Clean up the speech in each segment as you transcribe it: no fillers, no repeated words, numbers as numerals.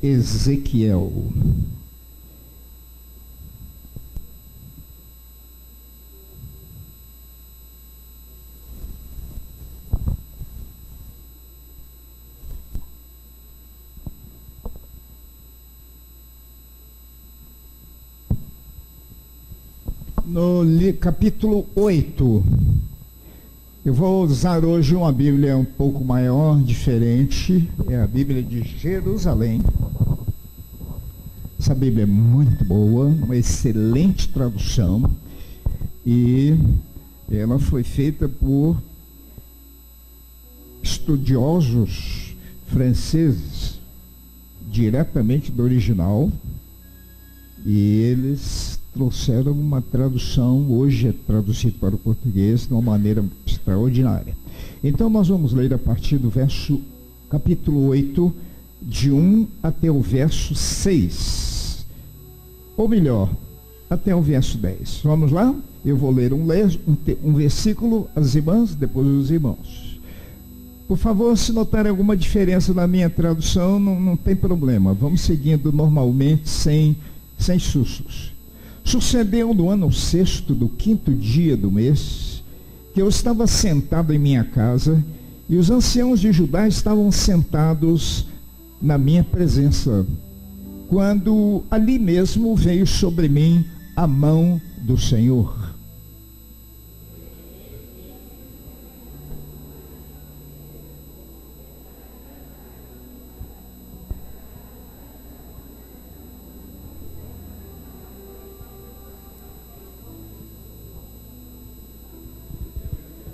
Ezequiel. No capítulo 8, eu vou usar hoje uma Bíblia um pouco maior, diferente, é a Bíblia de Jerusalém. Essa Bíblia é muito boa, uma excelente tradução, e ela foi feita por estudiosos franceses, diretamente do original, e eles trouxeram uma tradução, hoje é traduzido para o português de uma maneira extraordinária. Então nós vamos ler a partir do capítulo 8, de 1 até o verso 6. Ou melhor, até o verso 10. Vamos lá? Eu vou ler um versículo, as irmãs, depois os irmãos. Por favor, se notarem alguma diferença na minha tradução, não tem problema. Vamos seguindo normalmente, sem sustos. Sucedeu no ano 6º do 5º dia do mês, que eu estava sentado em minha casa, e os anciãos de Judá estavam sentados na minha presença, quando ali mesmo veio sobre mim a mão do Senhor.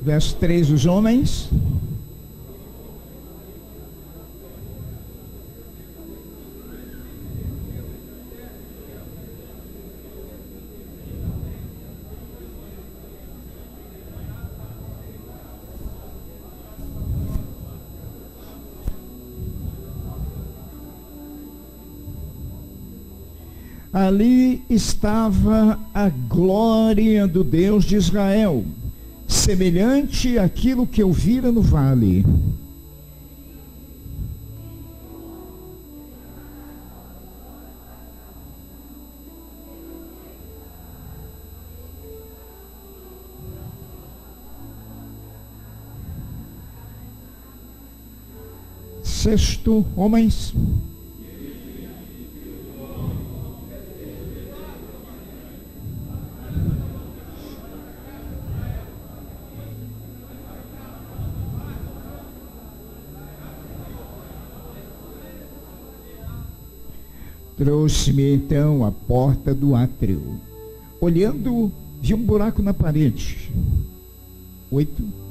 Verso 3, os homens. Ali estava a glória do Deus de Israel, semelhante àquilo que eu vira no vale. Sexto, homens. Trouxe-me então à porta do átrio. Olhando, vi um buraco na parede. 8.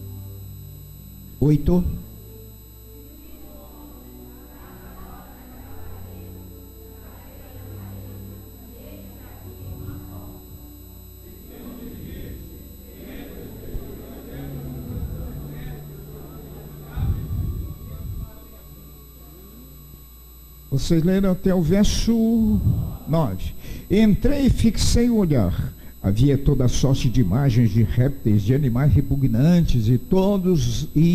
Vocês leram até o verso 9. Entrei e fixei o olhar. Havia toda sorte de imagens de répteis, de animais repugnantes e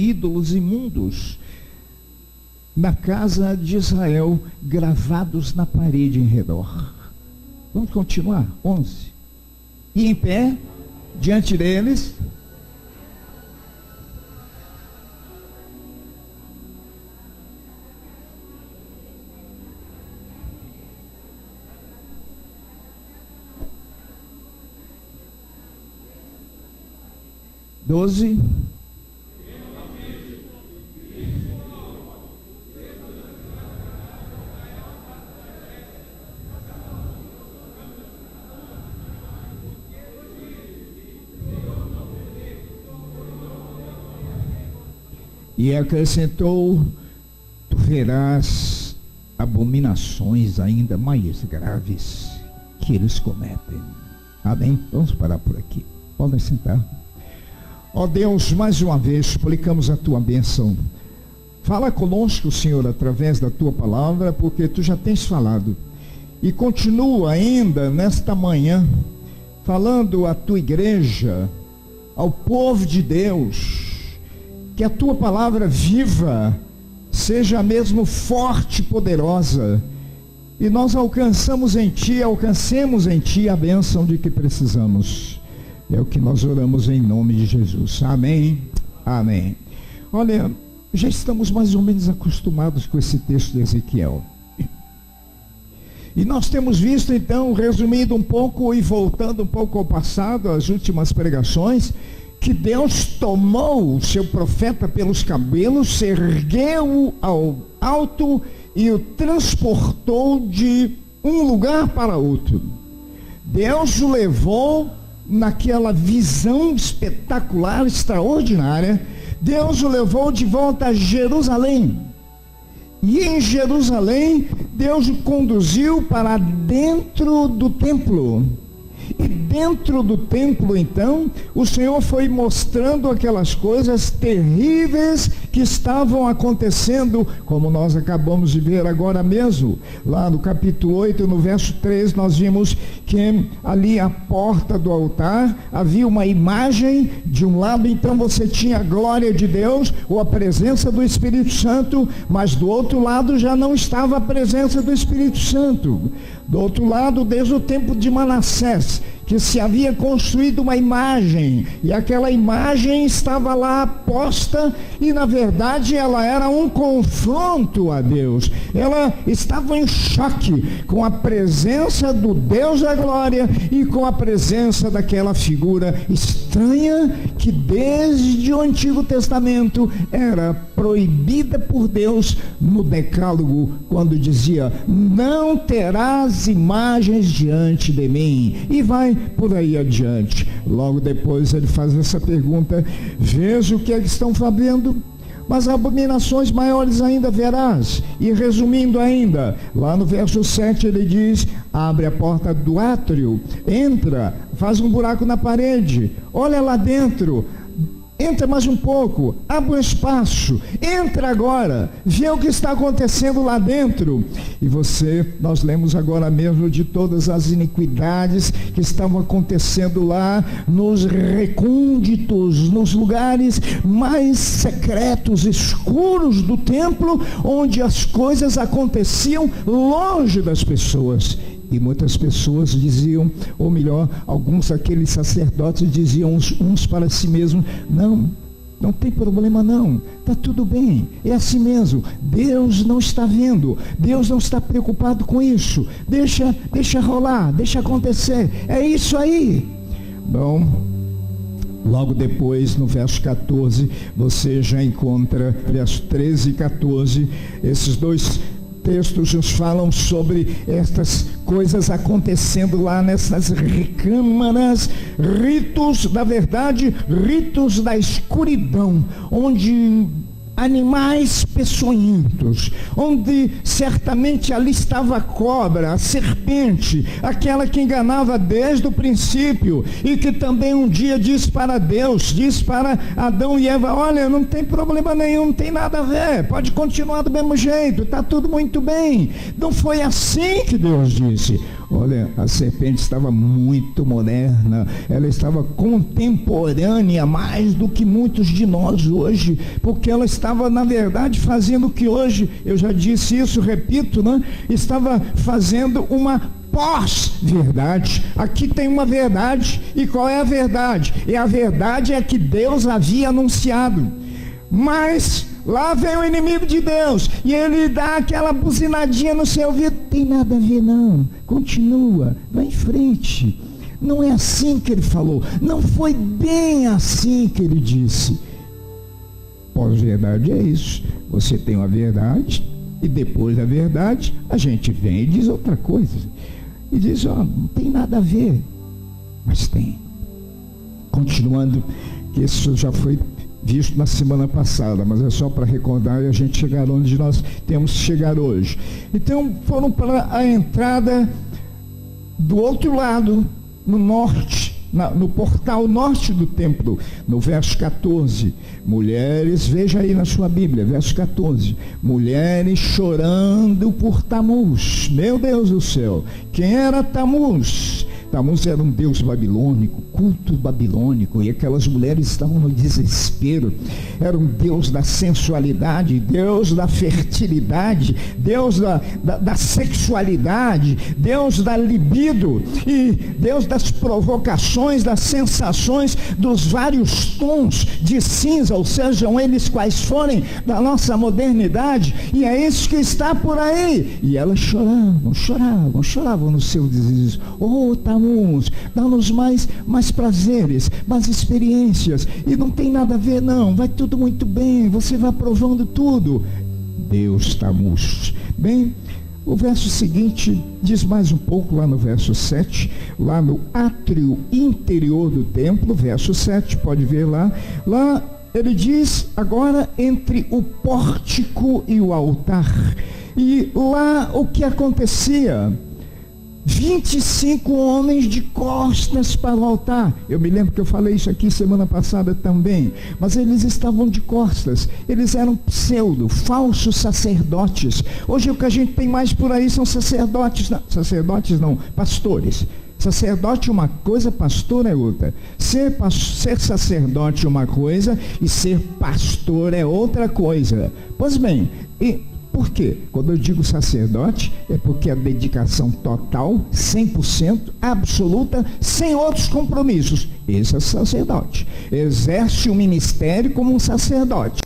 ídolos imundos na casa de Israel, gravados na parede em redor. Vamos continuar? 11. E em pé, diante deles, doze. E acrescentou: tu verás abominações ainda mais graves que eles cometem. Amém? Vamos parar por aqui. Podem sentar. Ó Deus, mais uma vez, suplicamos a tua bênção. Fala conosco, Senhor, através da tua palavra, porque tu já tens falado. E continua ainda nesta manhã, falando à tua igreja, ao povo de Deus, que a tua palavra viva, seja mesmo forte e poderosa, e nós alcancemos em Ti a bênção de que precisamos. É o que nós oramos em nome de Jesus. Amém. Amém. Olha, já estamos mais ou menos acostumados com esse texto de Ezequiel. E nós temos visto, então, resumindo um pouco e voltando um pouco ao passado, as últimas pregações, que Deus tomou o seu profeta pelos cabelos, se ergueu ao alto e o transportou de um lugar para outro. Deus o levou naquela visão espetacular, extraordinária. Deus o levou de volta a Jerusalém. E em Jerusalém, Deus o conduziu para dentro do templo. E dentro do templo, então, o Senhor foi mostrando aquelas coisas terríveis que estavam acontecendo, como nós acabamos de ver agora mesmo. Lá no capítulo 8, no verso 3, nós vimos que ali à porta do altar havia uma imagem. De um lado, então, você tinha a glória de Deus, ou a presença do Espírito Santo, mas do outro lado já não estava a presença do Espírito Santo. Do outro lado, desde o tempo de Manassés, que se havia construído uma imagem, e aquela imagem estava lá posta, e na verdade ela era um confronto a Deus. Ela estava em choque com a presença do Deus da glória e com a presença daquela figura estranha que desde o Antigo Testamento era proibida por Deus no Decálogo, quando dizia: não terás imagens diante de mim, e vai por aí adiante. Logo depois ele faz essa pergunta: veja o que é que estão fazendo, mas abominações maiores ainda verás. E resumindo ainda, lá no verso 7 ele diz: abre a porta do átrio, entra, faz um buraco na parede, olha lá dentro, entra mais um pouco, abre um espaço, entra agora, vê o que está acontecendo lá dentro. E nós lemos agora mesmo de todas as iniquidades que estavam acontecendo lá nos recônditos, nos lugares mais secretos, escuros do templo, onde as coisas aconteciam longe das pessoas. E muitas pessoas diziam, ou melhor, alguns daqueles sacerdotes diziam uns para si mesmos: não tem problema não, está tudo bem, é assim mesmo, Deus não está vendo, Deus não está preocupado com isso, deixa rolar, deixa acontecer, é isso aí. Bom, logo depois, no verso 14, você já encontra, verso 13 e 14, esses dois textos nos falam sobre estas coisas acontecendo lá nessas recâmaras, ritos da verdade, ritos da escuridão, onde animais peçonhentos, onde certamente ali estava a cobra, a serpente, aquela que enganava desde o princípio e que também um dia disse para Deus, disse para Adão e Eva: olha, não tem problema nenhum, não tem nada a ver, pode continuar do mesmo jeito, está tudo muito bem. Não foi assim que Deus disse. Olha, a serpente estava muito moderna, ela estava contemporânea mais do que muitos de nós hoje, porque ela estava, na verdade, fazendo o que hoje, eu já disse isso, repito, né? Estava fazendo uma pós-verdade. Aqui tem uma verdade, e qual é a verdade? E a verdade é que Deus havia anunciado, mas lá vem o inimigo de Deus, e ele dá aquela buzinadinha no seu ouvido: tem nada a ver não, continua, vai em frente, não é assim que ele falou, não foi bem assim que ele disse. Pós-verdade é isso, você tem uma verdade, e depois da verdade, a gente vem e diz outra coisa, e diz: não tem nada a ver, mas tem. Continuando, que isso já foi visto na semana passada, mas é só para recordar e a gente chegar onde nós temos que chegar hoje. Então foram para a entrada do outro lado, no norte, no portal norte do templo, no verso 14, mulheres, veja aí na sua Bíblia, verso 14, mulheres chorando por Tamuz. Meu Deus do céu, quem era Tamuz? Tammuz era um deus babilônico, culto babilônico, e aquelas mulheres estavam no desespero. Era um deus da sensualidade, Deus da fertilidade, Deus da sexualidade, Deus da libido, e Deus das provocações, das sensações, dos vários tons de cinza, ou sejam eles quais forem, da nossa modernidade. E é isso que está por aí. E elas choravam no seu desejo. Oh, Tammuz, dá-nos mais prazeres, mais experiências, e não tem nada a ver não, vai tudo muito bem, você vai provando tudo. Deus Tammuz. Bem, o verso seguinte diz mais um pouco, lá no verso 7, lá no átrio interior do templo, verso 7, pode ver lá ele diz agora entre o pórtico e o altar. E lá o que acontecia? 25 homens de costas para o altar. Eu me lembro que eu falei isso aqui semana passada também. Mas eles estavam de costas. Eles eram falsos sacerdotes. Hoje o que a gente tem mais por aí são sacerdotes. Não, pastores. Sacerdote é uma coisa, pastor é outra. Ser sacerdote é uma coisa e ser pastor é outra coisa. Pois bem, por quê? Quando eu digo sacerdote, é porque a dedicação total, 100%, absoluta, sem outros compromissos. Esse é sacerdote. Exerce o ministério como um sacerdote.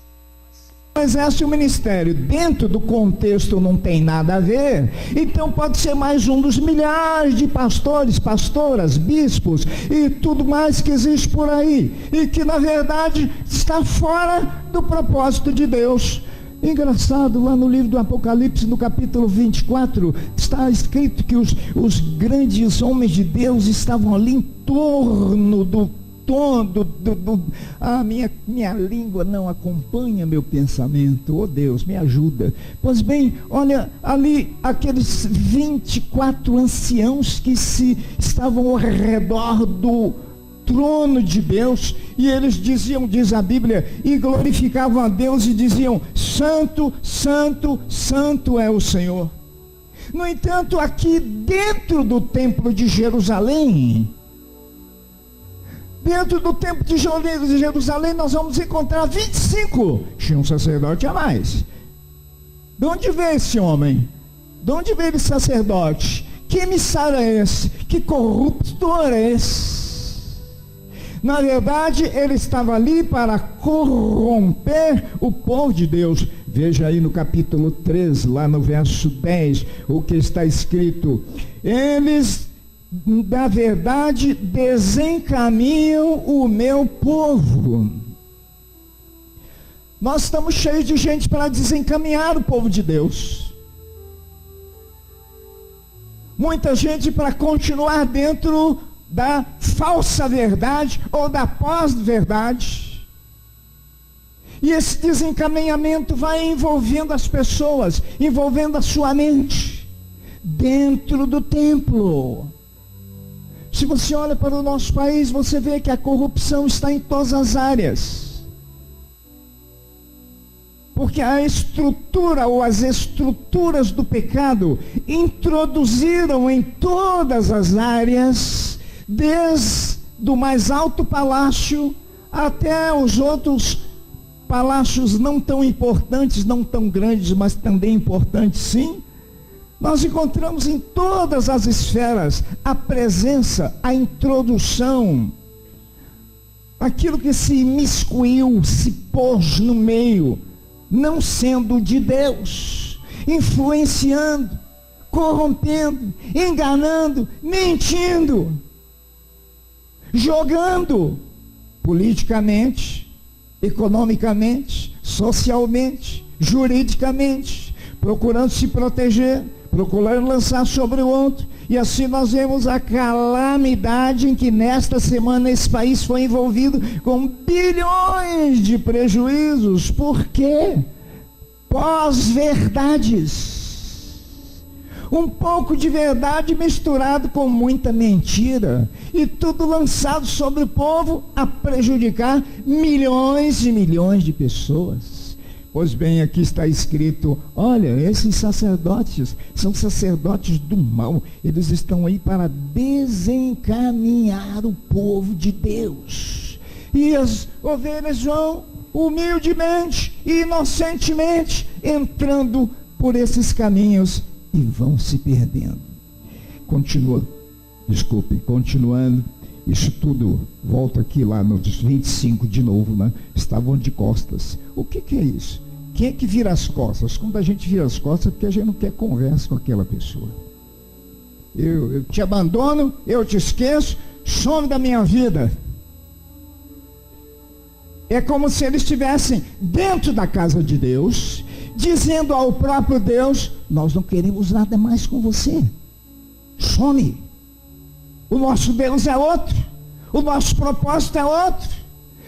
Exerce o ministério dentro do contexto, não tem nada a ver, então pode ser mais um dos milhares de pastores, pastoras, bispos e tudo mais que existe por aí, e que na verdade está fora do propósito de Deus. Engraçado, lá no livro do Apocalipse, no capítulo 24, está escrito que os grandes homens de Deus estavam ali em torno do minha língua não acompanha meu pensamento. Oh Deus, me ajuda. Pois bem, olha ali aqueles 24 anciãos que estavam ao redor do trono de Deus, e eles diziam, diz a Bíblia, e glorificavam a Deus e diziam: Santo, Santo, Santo é o Senhor. No entanto, aqui dentro do templo de Jerusalém, nós vamos encontrar 25. Tinha um sacerdote a mais. De onde veio esse homem? De onde veio esse sacerdote? Que emissário é esse? Que corruptor é esse? Na verdade, ele estava ali para corromper o povo de Deus. Veja aí no capítulo 3, lá no verso 10, o que está escrito: eles, na verdade, desencaminham o meu povo. Nós estamos cheios de gente para desencaminhar o povo de Deus. Muita gente para continuar dentro da falsa verdade ou da pós-verdade. E esse desencaminhamento vai envolvendo as pessoas, envolvendo a sua mente, dentro do templo. Se você olha para o nosso país, você vê que a corrupção está em todas as áreas. Porque a estrutura ou as estruturas do pecado introduziram em todas as áreas, desde o mais alto palácio até os outros palácios não tão importantes, não tão grandes, mas também importantes sim. Nós encontramos em todas as esferas a presença, a introdução, aquilo que se imiscuiu, se pôs no meio, não sendo de Deus, influenciando, corrompendo, enganando, mentindo, jogando politicamente, economicamente, socialmente, juridicamente, procurando se proteger, procurando lançar sobre o outro. E assim nós vemos a calamidade em que nesta semana esse país foi envolvido com bilhões de prejuízos. Por quê? Pós-verdades. Um pouco de verdade misturado com muita mentira, e tudo lançado sobre o povo a prejudicar milhões e milhões de pessoas. Pois bem, aqui está escrito, olha, esses sacerdotes são sacerdotes do mal, eles estão aí para desencaminhar o povo de Deus. E as ovelhas vão humildemente e inocentemente entrando por esses caminhos e vão se perdendo. Continuando, isso tudo, volta aqui lá nos 25 de novo, né? Estavam de costas. O que é isso? Quem é que vira as costas? Quando a gente vira as costas é porque a gente não quer conversa com aquela pessoa. Eu te abandono, eu te esqueço, some da minha vida. É como se eles estivessem dentro da casa de Deus, dizendo ao próprio Deus, nós não queremos nada mais com você. Some. O nosso Deus é outro, o nosso propósito é outro,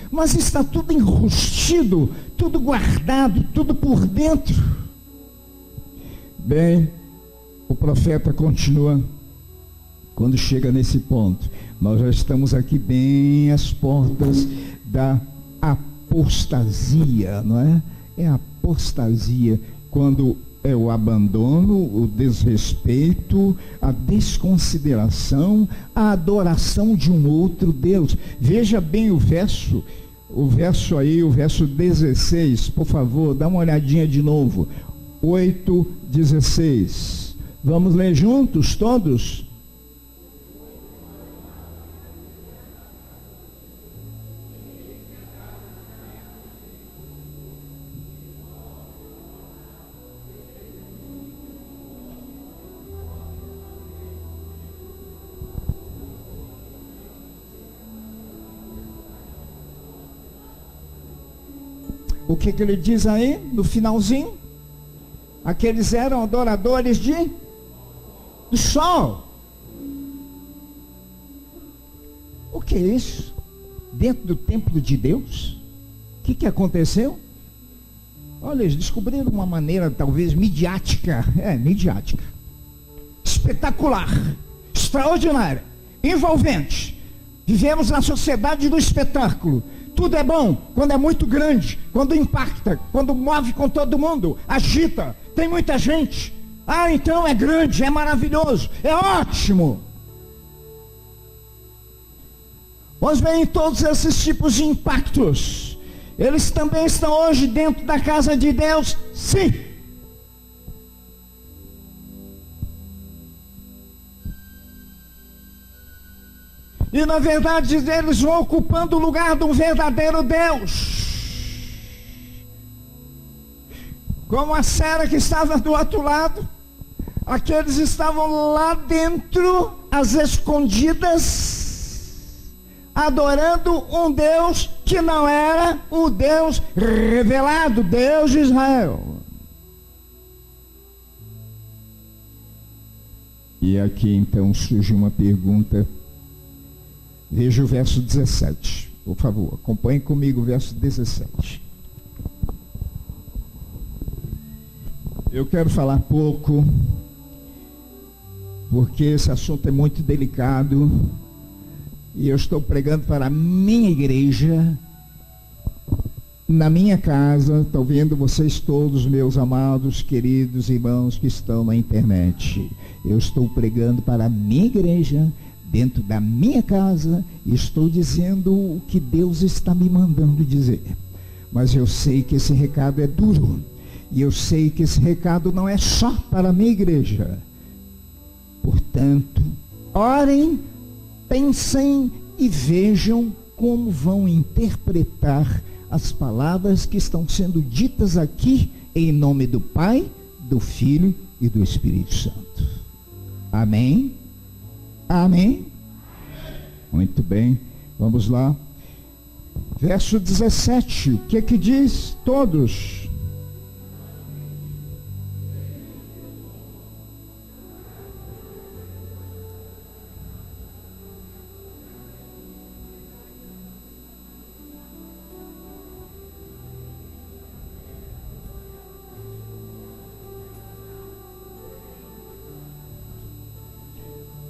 mas está tudo enrustido, tudo guardado, tudo por dentro. Bem, o profeta continua, quando chega nesse ponto, nós já estamos aqui bem às portas da apostasia, não é? É a apostasia, quando é o abandono, o desrespeito, a desconsideração, a adoração de um outro Deus. Veja bem o verso aí, o verso 16, por favor, dá uma olhadinha de novo. 8:16. Vamos ler juntos, todos? O que ele diz aí, no finalzinho? Aqueles eram adoradores do sol. O que é isso? Dentro do templo de Deus? O que aconteceu? Olha, eles descobriram uma maneira talvez midiática, espetacular, extraordinária, envolvente. Vivemos na sociedade do espetáculo. Tudo é bom quando é muito grande, quando impacta, quando move com todo mundo, agita, tem muita gente. Ah, então é grande, é maravilhoso, é ótimo. Pois bem, todos esses tipos de impactos, eles também estão hoje dentro da casa de Deus, sim. E na verdade eles vão ocupando o lugar de um verdadeiro Deus. Como a Sara que estava do outro lado, aqueles estavam lá dentro, às escondidas, adorando um Deus que não era o Deus revelado, Deus de Israel. E aqui então surge uma pergunta. Veja o verso 17, por favor, acompanhe comigo o verso 17. Eu quero falar pouco, porque esse assunto é muito delicado, e eu estou pregando para a minha igreja, na minha casa. Estou vendo vocês todos, meus amados, queridos irmãos que estão na internet. Eu estou pregando para a minha igreja, dentro da minha casa, e estou dizendo o que Deus está me mandando dizer. Mas eu sei que esse recado é duro, e eu sei que esse recado não é só para a minha igreja. Portanto, orem, pensem e vejam como vão interpretar as palavras que estão sendo ditas aqui, em nome do Pai, do Filho e do Espírito Santo. Amém? Amém? Muito bem, vamos lá. Verso 17, o que diz? Todos.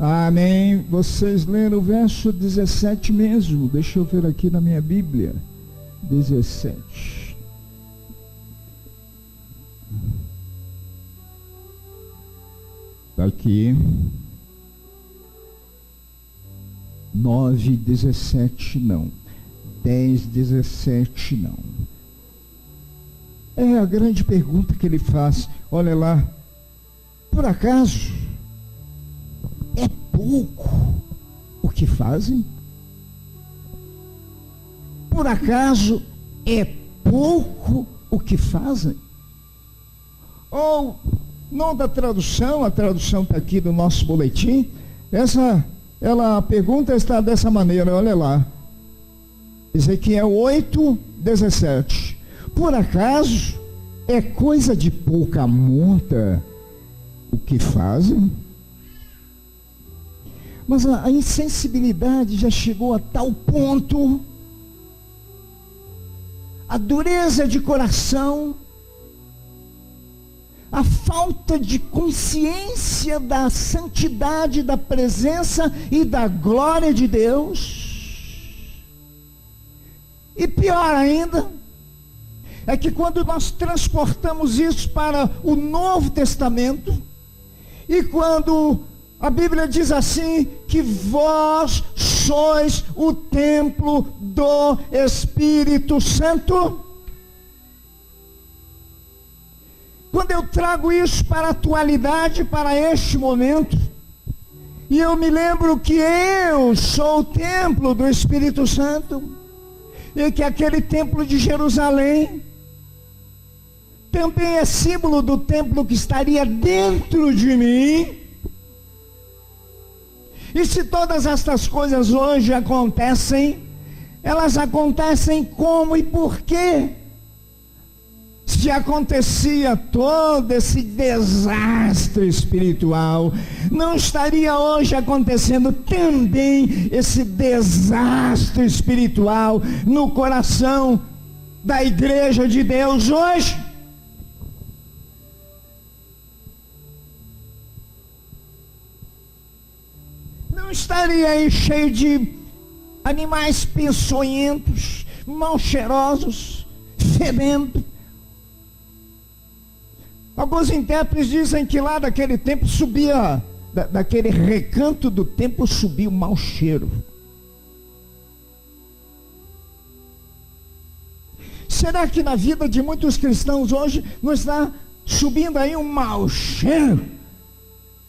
Amém. Vocês leram o verso 17 mesmo? Deixa eu ver aqui na minha Bíblia. 17. Está aqui. 9, 17 não. 10, 17 não. É a grande pergunta que ele faz. Olha lá. Por acaso é pouco o que fazem? Por acaso é pouco o que fazem? Ou, não da tradução, a tradução está aqui do nosso boletim, a pergunta está dessa maneira, olha lá. Ezequiel 8, 17. Por acaso é coisa de pouca monta o que fazem? Mas a insensibilidade já chegou a tal ponto, a dureza de coração, a falta de consciência da santidade, da presença e da glória de Deus. E pior ainda, é que quando nós transportamos isso para o Novo Testamento, e quando a Bíblia diz assim, que vós sois o templo do Espírito Santo. Quando eu trago isso para a atualidade, para este momento, e eu me lembro que eu sou o templo do Espírito Santo, e que aquele templo de Jerusalém também é símbolo do templo que estaria dentro de mim. E se todas estas coisas hoje acontecem, elas acontecem como e por quê? Se acontecia todo esse desastre espiritual, não estaria hoje acontecendo também esse desastre espiritual no coração da igreja de Deus hoje? Não estaria aí cheio de animais peçonhentos, mal cheirosos, fedendo? Alguns intérpretes dizem que lá daquele templo subia, daquele recanto do templo subia um mau cheiro. Será que na vida de muitos cristãos hoje não está subindo aí um mau cheiro?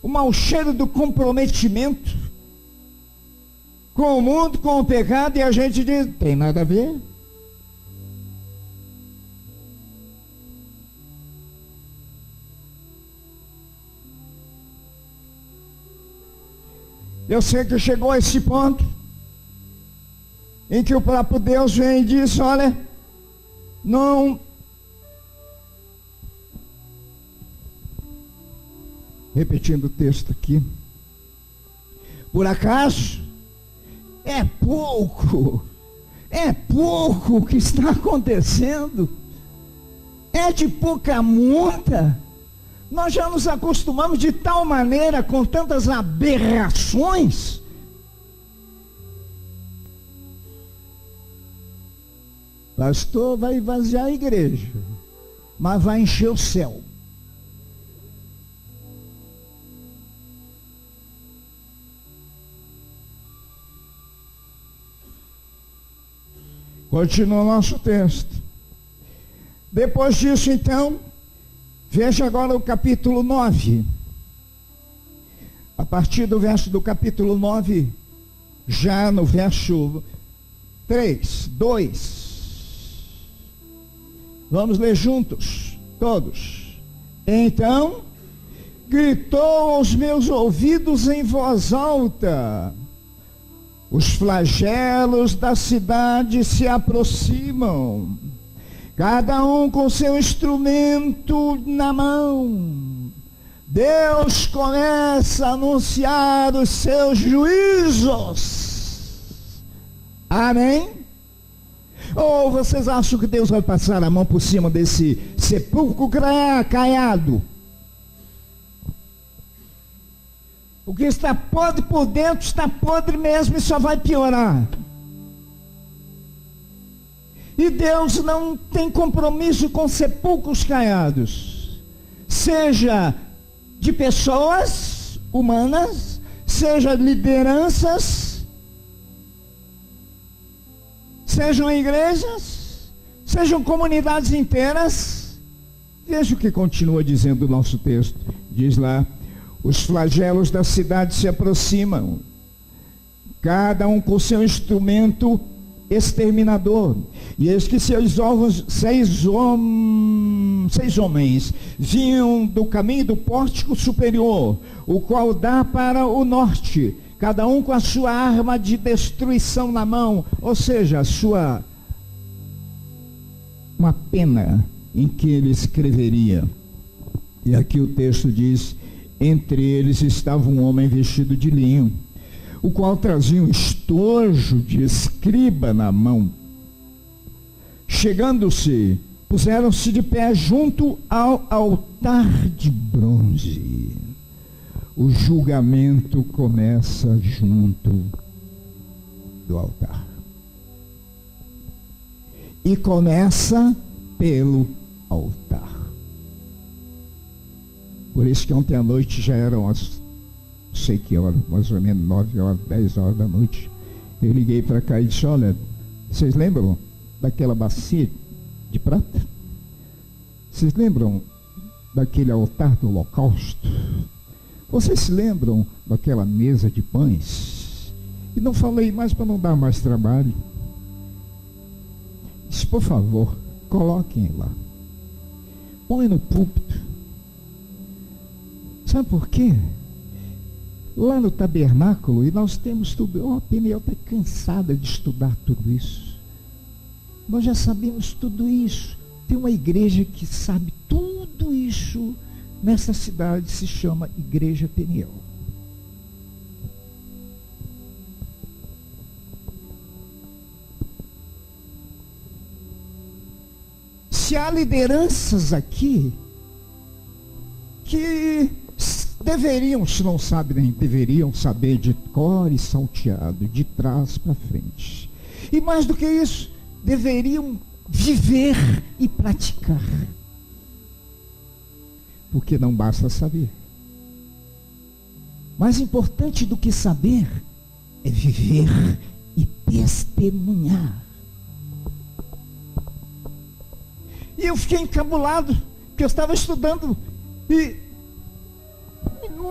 O mau cheiro do comprometimento com o mundo, com o pecado, e a gente diz, tem nada a ver. Eu sei que chegou a esse ponto em que o próprio Deus vem e diz, olha, não, repetindo o texto aqui, por acaso é pouco o que está acontecendo, é de pouca monta. Nós já nos acostumamos de tal maneira com tantas aberrações. Pastor vai esvaziar a igreja, mas vai encher o céu. Continua o nosso texto. Depois disso, então, veja agora o capítulo 9. A partir do verso do capítulo 9, já no verso 3, 2. Vamos ler juntos, todos. Então, gritou aos meus ouvidos em voz alta: os flagelos da cidade se aproximam, cada um com seu instrumento na mão. Deus começa a anunciar os seus juízos. Amém? Ou vocês acham que Deus vai passar a mão por cima desse sepulcro caiado? O que está podre por dentro está podre mesmo e só vai piorar. E Deus não tem compromisso com sepulcros caiados, seja de pessoas, humanas, seja lideranças, sejam igrejas, sejam comunidades inteiras. Veja o que continua dizendo o nosso texto. Diz lá: os flagelos da cidade se aproximam, cada um com seu instrumento exterminador. E eis que seis homens vinham do caminho do pórtico superior, o qual dá para o norte, cada um com a sua arma de destruição na mão, ou seja, uma pena em que ele escreveria. E aqui o texto diz: entre eles estava um homem vestido de linho, o qual trazia um estojo de escriba na mão. Chegando-se, puseram-se de pé junto ao altar de bronze. O julgamento começa junto do altar. E começa pelo altar. Por isso que ontem à noite já eram as, não sei que hora, mais ou menos 9 horas, 10 horas da noite. Eu liguei para cá e disse: olha, vocês lembram daquela bacia de prata? Vocês lembram daquele altar do holocausto? Vocês se lembram daquela mesa de pães? E não falei mais para não dar mais trabalho. Disse: por favor, coloquem lá. Põe no púlpito. Sabe por quê? Lá no tabernáculo, e nós temos tudo, a Peniel está cansada de estudar tudo isso. Nós já sabemos tudo isso. Tem uma igreja que sabe tudo isso nessa cidade, se chama Igreja Peniel. Se há lideranças aqui que deveriam, se não sabem, deveriam saber de cor e salteado, de trás para frente. E mais do que isso, deveriam viver e praticar. Porque não basta saber. Mais importante do que saber é viver e testemunhar. E eu fiquei encabulado, porque eu estava estudando.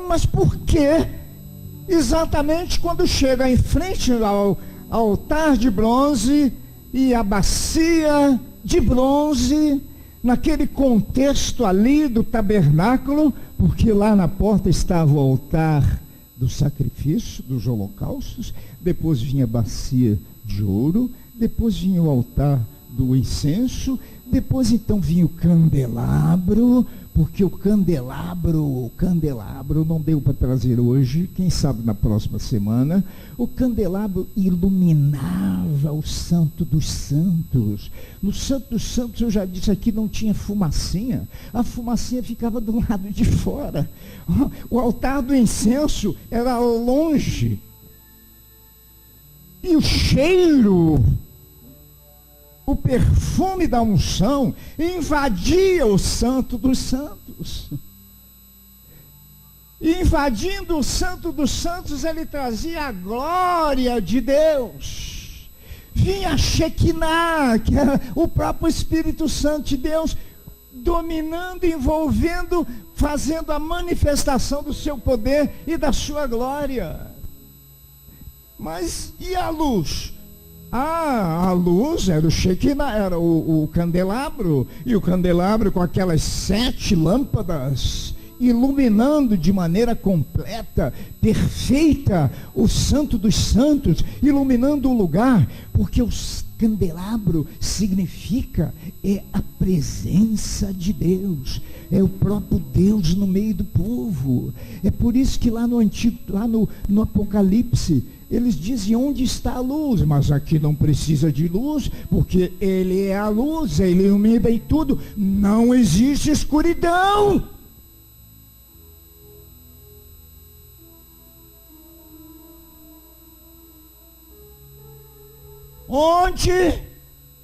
Mas por que exatamente quando chega em frente ao altar de bronze e a bacia de bronze, naquele contexto ali do tabernáculo, porque lá na porta estava o altar do sacrifício, dos holocaustos, depois vinha a bacia de ouro, depois vinha o altar do incenso, depois então vinha o candelabro, porque o candelabro não deu para trazer hoje, quem sabe na próxima semana. O candelabro iluminava o Santo dos Santos. No Santo dos Santos, eu já disse aqui, não tinha fumacinha. A fumacinha ficava do lado de fora. O altar do incenso era longe. E o cheiro, o perfume da unção invadia o Santo dos Santos. E invadindo o Santo dos Santos, ele trazia a glória de Deus. Vinha a Shekinah, que era o próprio Espírito Santo de Deus, dominando, envolvendo, fazendo a manifestação do seu poder e da sua glória. Mas e a luz? A luz era o Shekinah, era o candelabro, e o candelabro com aquelas 7 lâmpadas, iluminando de maneira completa, perfeita, o Santo dos Santos, iluminando o lugar, porque o candelabro significa, é a presença de Deus, é o próprio Deus no meio do povo. É por isso que lá no Apocalipse, eles dizem onde está a luz, mas aqui não precisa de luz, porque ele é a luz, ele ilumina e tudo, não existe escuridão. Onde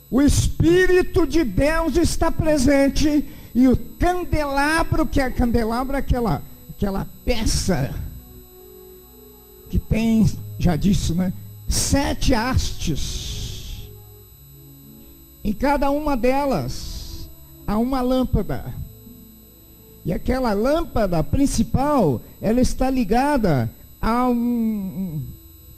o Espírito de Deus está presente, e o candelabro, que é candelabro, aquela peça que tem, já disse, né, 7 hastes. Em cada uma delas há uma lâmpada. E aquela lâmpada principal, ela está ligada a um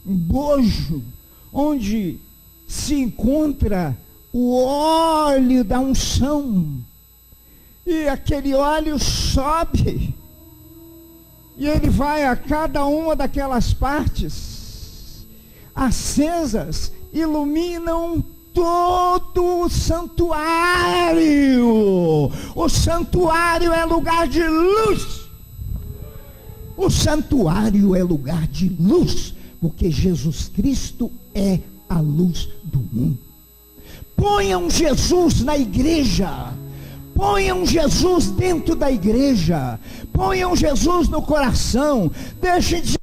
bojo, onde se encontra o óleo da unção. E aquele óleo sobe, e ele vai a cada uma daquelas partes acesas, iluminam todo o santuário. O santuário é lugar de luz. O santuário é lugar de luz, porque Jesus Cristo é a luz do mundo. Ponham Jesus na igreja. Ponham Jesus dentro da igreja. Ponham Jesus no coração. Deixem de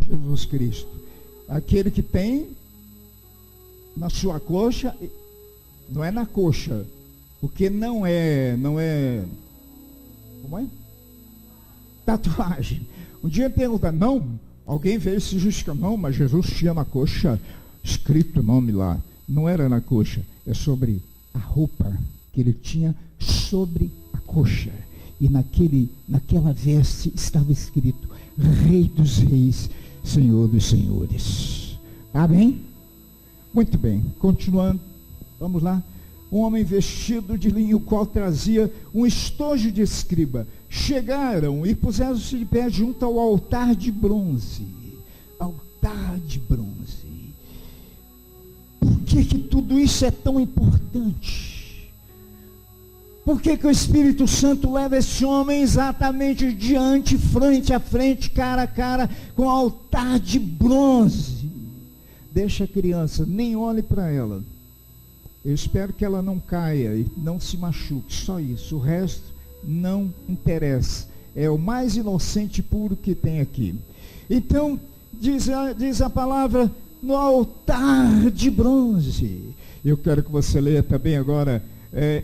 Jesus Cristo, aquele que tem na sua coxa, não é na coxa, porque não é, como é? Tatuagem. Um dia pergunta, não, alguém veio se justificar, não, mas Jesus tinha na coxa escrito o nome lá. Não era na coxa, é sobre a roupa que ele tinha sobre a coxa. E naquela veste estava escrito, Rei dos Reis, Senhor dos Senhores. Amém? Muito bem, continuando, vamos lá. Um homem vestido de linho, o qual trazia um estojo de escriba. Chegaram e puseram-se de pé junto ao altar de bronze. Altar de bronze. Por que tudo isso é tão importante? Por que o Espírito Santo leva esse homem exatamente diante, frente a frente, cara a cara, com o altar de bronze? Deixa a criança, nem olhe para ela. Eu espero que ela não caia e não se machuque, só isso. O resto não interessa. É o mais inocente e puro que tem aqui. Então, diz a palavra, no altar de bronze. Eu quero que você leia também agora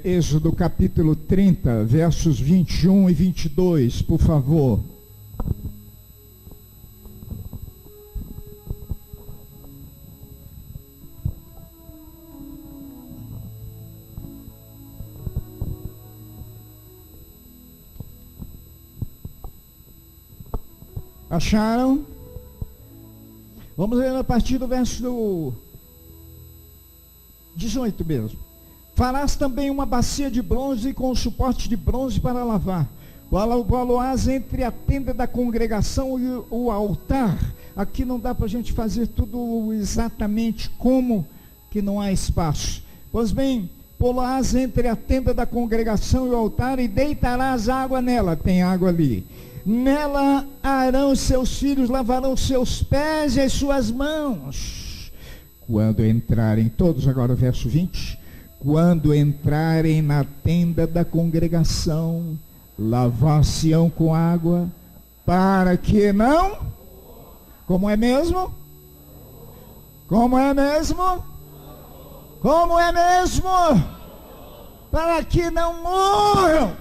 Êxodo capítulo 30, versos 21 e 22, por favor. Acharam? Vamos ler a partir do verso 18 mesmo. Farás também uma bacia de bronze com suporte de bronze para lavar. Gualoás entre a tenda da congregação e o altar. Aqui não dá para a gente fazer tudo exatamente como, que não há espaço. Pois bem, pô-las entre a tenda da congregação e o altar e deitarás água nela. Tem água ali. Nela Arão e seus filhos lavarão seus pés e as suas mãos. Quando entrarem, todos agora o verso 20. Quando entrarem na tenda da congregação, lavar-se-ão com água, para que não... Como é mesmo? Como é mesmo? Como é mesmo? Para que não morram.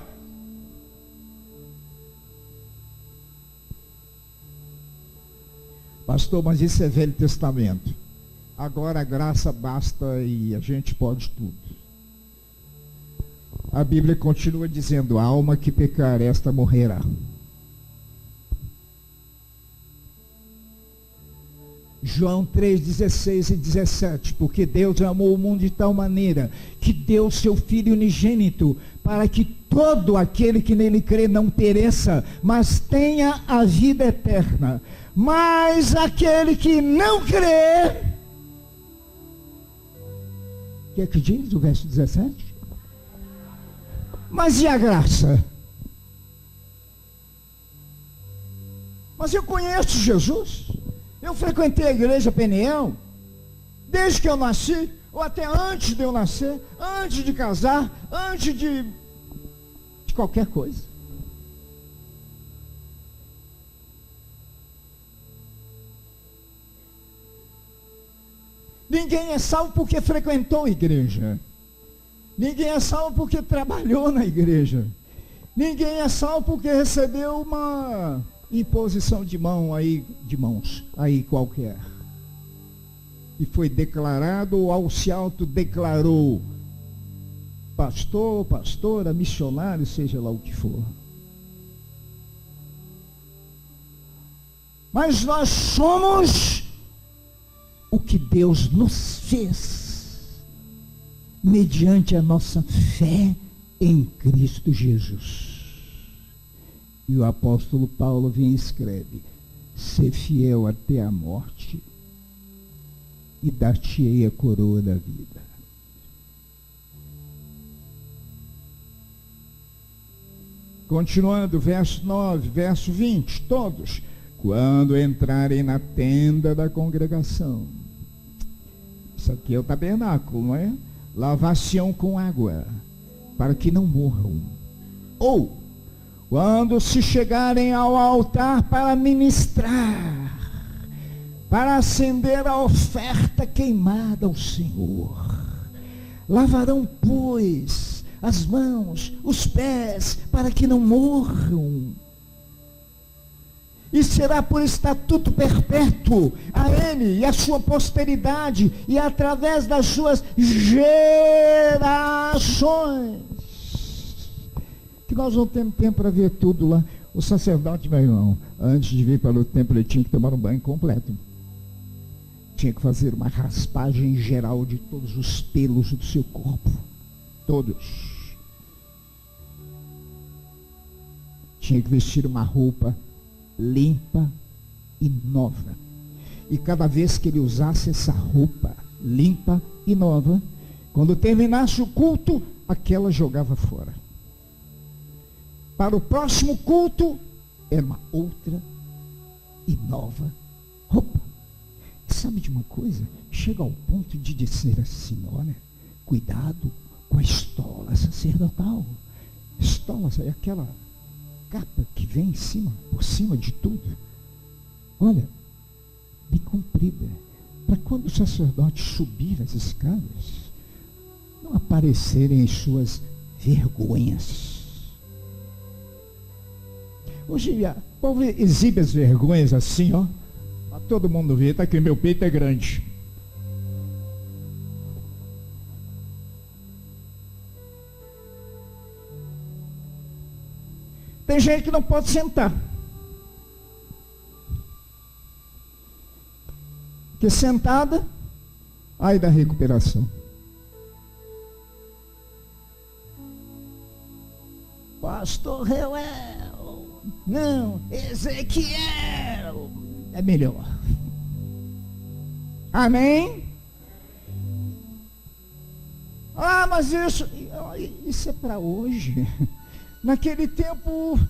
Pastor, mas isso é Velho Testamento. Agora a graça basta e a gente pode tudo. A Bíblia continua dizendo: a alma que pecar, esta morrerá. João 3,16 e 17, porque Deus amou o mundo de tal maneira que deu seu Filho unigênito, para que todo aquele que nele crê não pereça, mas tenha a vida eterna. Mas aquele que não crê, o que é que diz o verso 17? Mas e a graça? Mas eu conheço Jesus. Eu frequentei a igreja Peniel, desde que eu nasci, ou até antes de eu nascer, antes de casar, antes de qualquer coisa. Ninguém é salvo porque frequentou a igreja. Ninguém é salvo porque trabalhou na igreja. Ninguém é salvo porque recebeu uma imposição de mãos aí qualquer, e foi declarado ou se autodeclarou pastor, pastora, missionário, seja lá o que for. Mas nós somos o que Deus nos fez mediante a nossa fé em Cristo Jesus. E o apóstolo Paulo vem e escreve: ser fiel até a morte, e dar-te-ei a coroa da vida. Continuando, verso 9, verso 20, todos. Quando entrarem na tenda da congregação. Isso aqui é o tabernáculo, não é? Lavar-se-ão com água, para que não morram. Ou quando se chegarem ao altar para ministrar, para acender a oferta queimada ao Senhor, lavarão, pois, as mãos, os pés, para que não morram. E será por estatuto perpétuo a ele e a sua posteridade, e através das suas gerações. Que nós não temos tempo para ver tudo lá. O sacerdote, meu irmão, antes de vir para o templo, ele tinha que tomar um banho completo. Tinha que fazer uma raspagem geral de todos os pelos do seu corpo. Todos. Tinha que vestir uma roupa limpa e nova. E cada vez que ele usasse essa roupa limpa e nova, quando terminasse o culto, aquela jogava fora. Para o próximo culto, é uma outra e nova roupa. Sabe de uma coisa? Chega ao ponto de dizer assim: olha, cuidado com a estola sacerdotal. Estola é aquela capa que vem em cima, por cima de tudo. Olha, bem comprida, para quando o sacerdote subir as escadas, não aparecerem as suas vergonhas. Hoje o povo exibe as vergonhas assim, ó, para todo mundo ver. Tá aqui, meu peito é grande. Tem gente que não pode sentar, porque sentada, ai da recuperação. Pastor Reuel, não, Ezequiel, é melhor. Amém? Ah, mas isso é para hoje. Naquele tempo,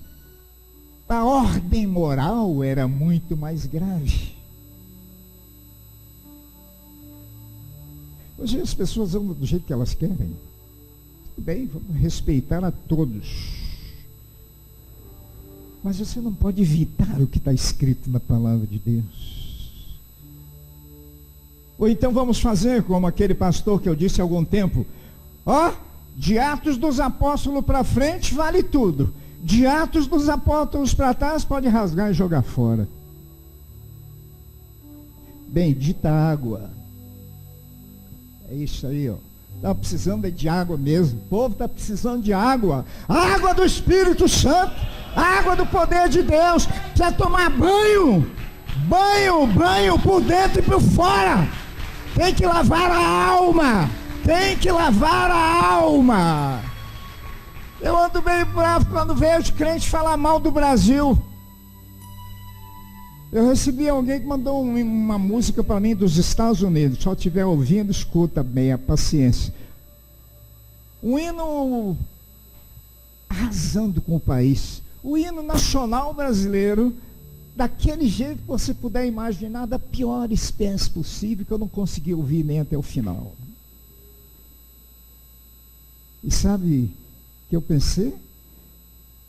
a ordem moral era muito mais grave. Hoje as pessoas andam do jeito que elas querem. Tudo bem, vamos respeitar a todos. Mas você não pode evitar o que está escrito na palavra de Deus. Ou então vamos fazer como aquele pastor que eu disse há algum tempo. De Atos dos Apóstolos para frente vale tudo. De Atos dos Apóstolos para trás pode rasgar e jogar fora. Bendita água. É isso aí, ó. Está precisando de água mesmo. O povo está precisando de água. Água do Espírito Santo. Água do poder de Deus. Precisa tomar banho. Banho por dentro e por fora. Tem que lavar a alma. Tem que lavar a alma. Eu ando meio bravo quando vejo crente falar mal do Brasil. Eu recebi alguém que mandou uma música para mim dos Estados Unidos. Se eu estiver ouvindo, escuta bem, a paciência. Um hino arrasando com o país. O hino nacional brasileiro, daquele jeito que você puder imaginar, da pior espécie possível, que eu não consegui ouvir nem até o final. E sabe o que eu pensei?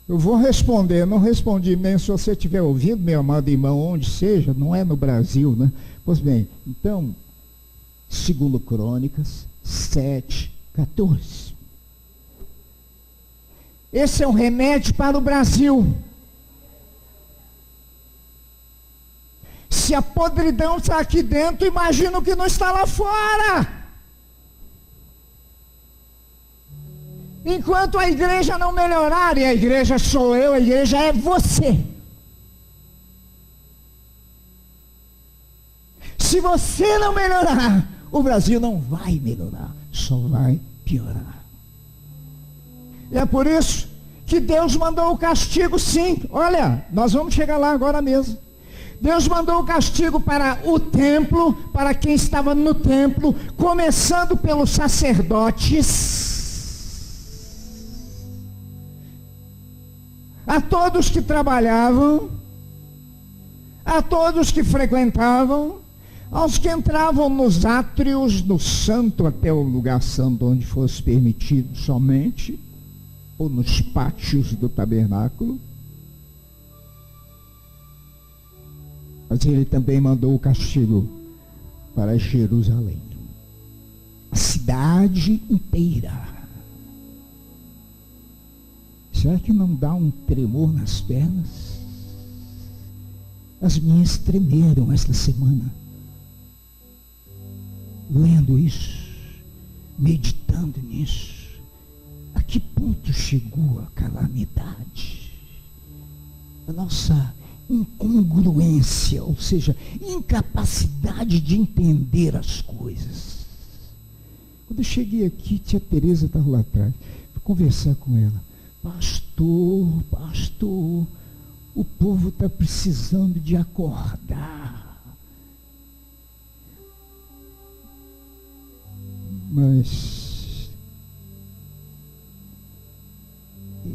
Eu vou responder, não respondi mesmo. Se você estiver ouvindo, meu amado irmão, onde seja, não é no Brasil, né? Pois bem, então, 2 Crônicas 7:14. Esse é um remédio para o Brasil. Se a podridão está aqui dentro, imagina o que não está lá fora. Enquanto a igreja não melhorar, e a igreja sou eu, a igreja é você. Se você não melhorar, o Brasil não vai melhorar, só vai piorar. E é por isso que Deus mandou o castigo, sim. Olha, nós vamos chegar lá agora mesmo. Deus mandou o castigo para o templo, para quem estava no templo, começando pelos sacerdotes, a todos que trabalhavam, a todos que frequentavam, aos que entravam nos átrios, no santo, até o lugar santo onde fosse permitido somente, ou nos pátios do tabernáculo. Mas ele também mandou o castigo para Jerusalém, a cidade inteira. Será que não dá um tremor nas pernas? As minhas tremeram esta semana, lendo isso, meditando nisso. A que ponto chegou a calamidade? A nossa incongruência, ou seja, incapacidade de entender as coisas. Quando eu cheguei aqui, tia Tereza estava lá atrás, fui conversar com ela. Pastor, o povo está precisando de acordar. Mas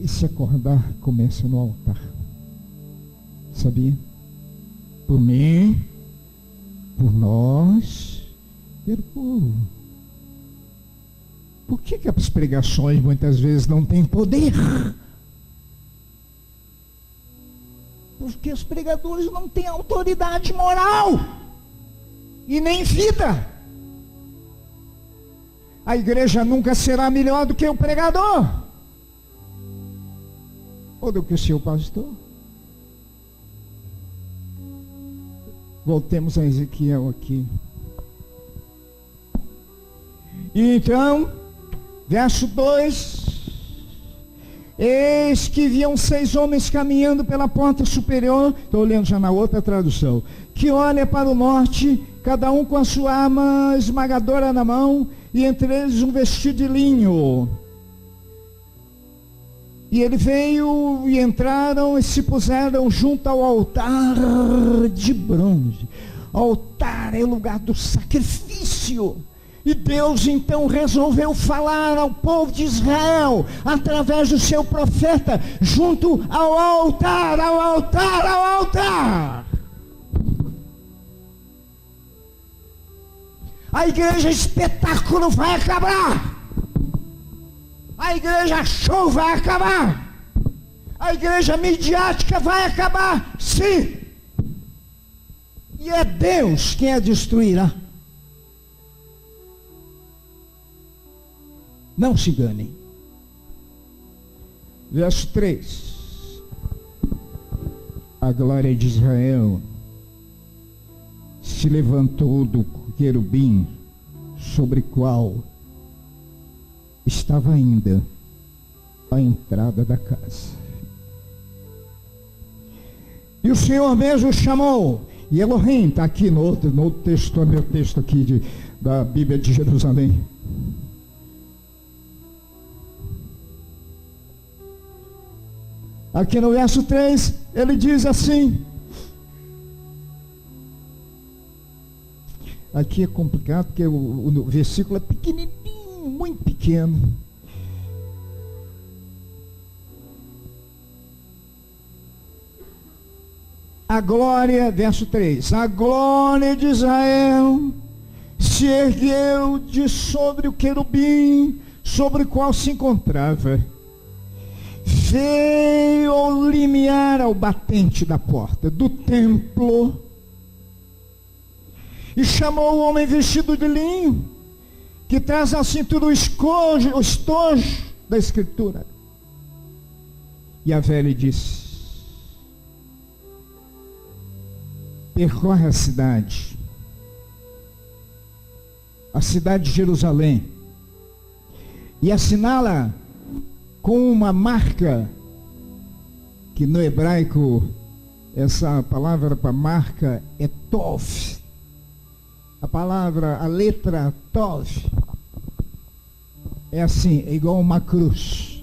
esse acordar começa no altar. Sabia? Por mim, por nós, pelo povo. Por que as pregações muitas vezes não têm poder? Porque os pregadores não têm autoridade moral e nem vida. A igreja nunca será melhor do que o pregador ou do que o seu pastor. Voltemos a Ezequiel aqui. E então, verso 2: eis que viam 6 homens caminhando pela porta superior, estou olhando já na outra tradução, que olha para o norte, cada um com a sua arma esmagadora na mão, e entre eles um vestido de linho. E ele veio e entraram e se puseram junto ao altar de bronze. Altar é o lugar do sacrifício. E Deus então resolveu falar ao povo de Israel, através do seu profeta, junto ao altar, ao altar, ao altar. A igreja espetáculo vai acabar. A igreja show vai acabar. A igreja midiática vai acabar, sim. E é Deus quem a destruirá. Não se enganem. Verso 3. A glória de Israel se levantou do querubim sobre qual estava ainda à entrada da casa. E o Senhor mesmo chamou. E Elohim está aqui no outro texto, é meu texto aqui da Bíblia de Jerusalém. Aqui no verso 3, ele diz assim. Aqui é complicado, porque o versículo é pequenininho, muito pequeno. A glória, verso 3, a glória de Israel se ergueu de sobre o querubim, sobre o qual se encontrava. Veio ao limiar ao batente da porta do templo, e chamou o homem vestido de linho, que traz na cintura o estojo da escritura. E a velha disse: percorre a cidade de Jerusalém, e assinala com uma marca, que no hebraico, essa palavra para marca é tov. A letra tov, é assim, é igual uma cruz.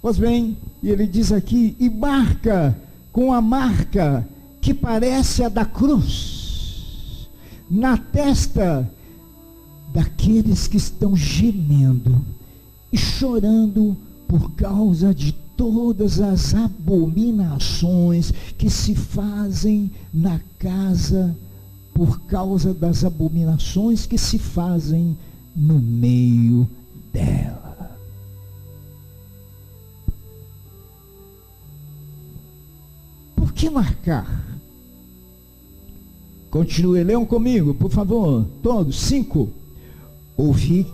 Pois bem, e ele diz aqui, e marca com a marca que parece a da cruz, na testa daqueles que estão gemendo e chorando por causa de todas as abominações que se fazem na casa, por causa das abominações que se fazem no meio dela. Por que marcar? Continue, leiam comigo, por favor, todos. 5. Ouvi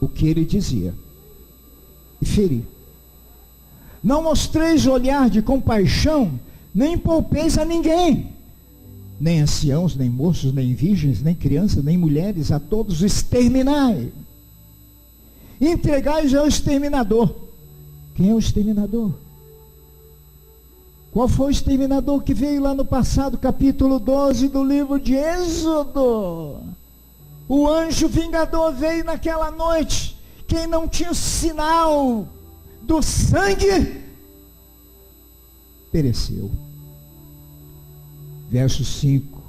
o que ele dizia e feri. Não mostreis olhar de compaixão, nem poupeis a ninguém, nem anciãos, nem moços, nem virgens, nem crianças, nem mulheres, a todos exterminai. Entregais ao exterminador. Quem é o exterminador? Qual foi o exterminador que veio lá no passado, capítulo 12 do livro de Êxodo? O anjo vingador veio naquela noite. Quem não tinha o sinal do sangue, pereceu. Verso 5.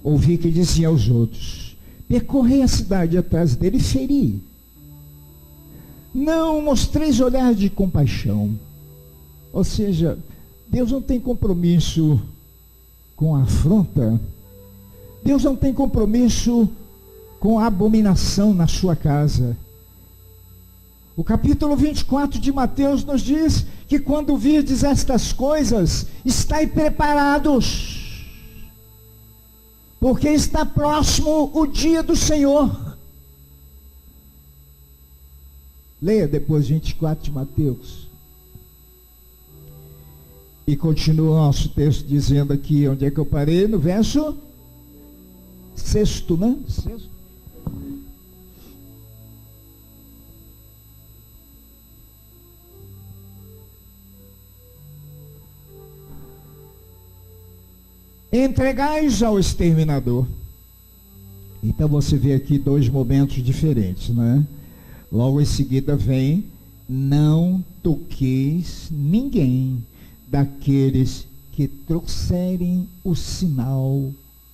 Ouvi que dizia aos outros: percorrei a cidade atrás dele e feri. Não mostreis olhar de compaixão. Ou seja, Deus não tem compromisso com a afronta. Deus não tem compromisso com a abominação na sua casa. O capítulo 24 de Mateus nos diz que quando virdes estas coisas, estai preparados, porque está próximo o dia do Senhor. Leia depois 24 de Mateus. E continua o nosso texto dizendo aqui, onde é que eu parei? No verso 6, né? 6. Entregais ao exterminador. Então você vê aqui dois momentos diferentes, né? Logo em seguida vem: não toqueis ninguém daqueles que trouxerem o sinal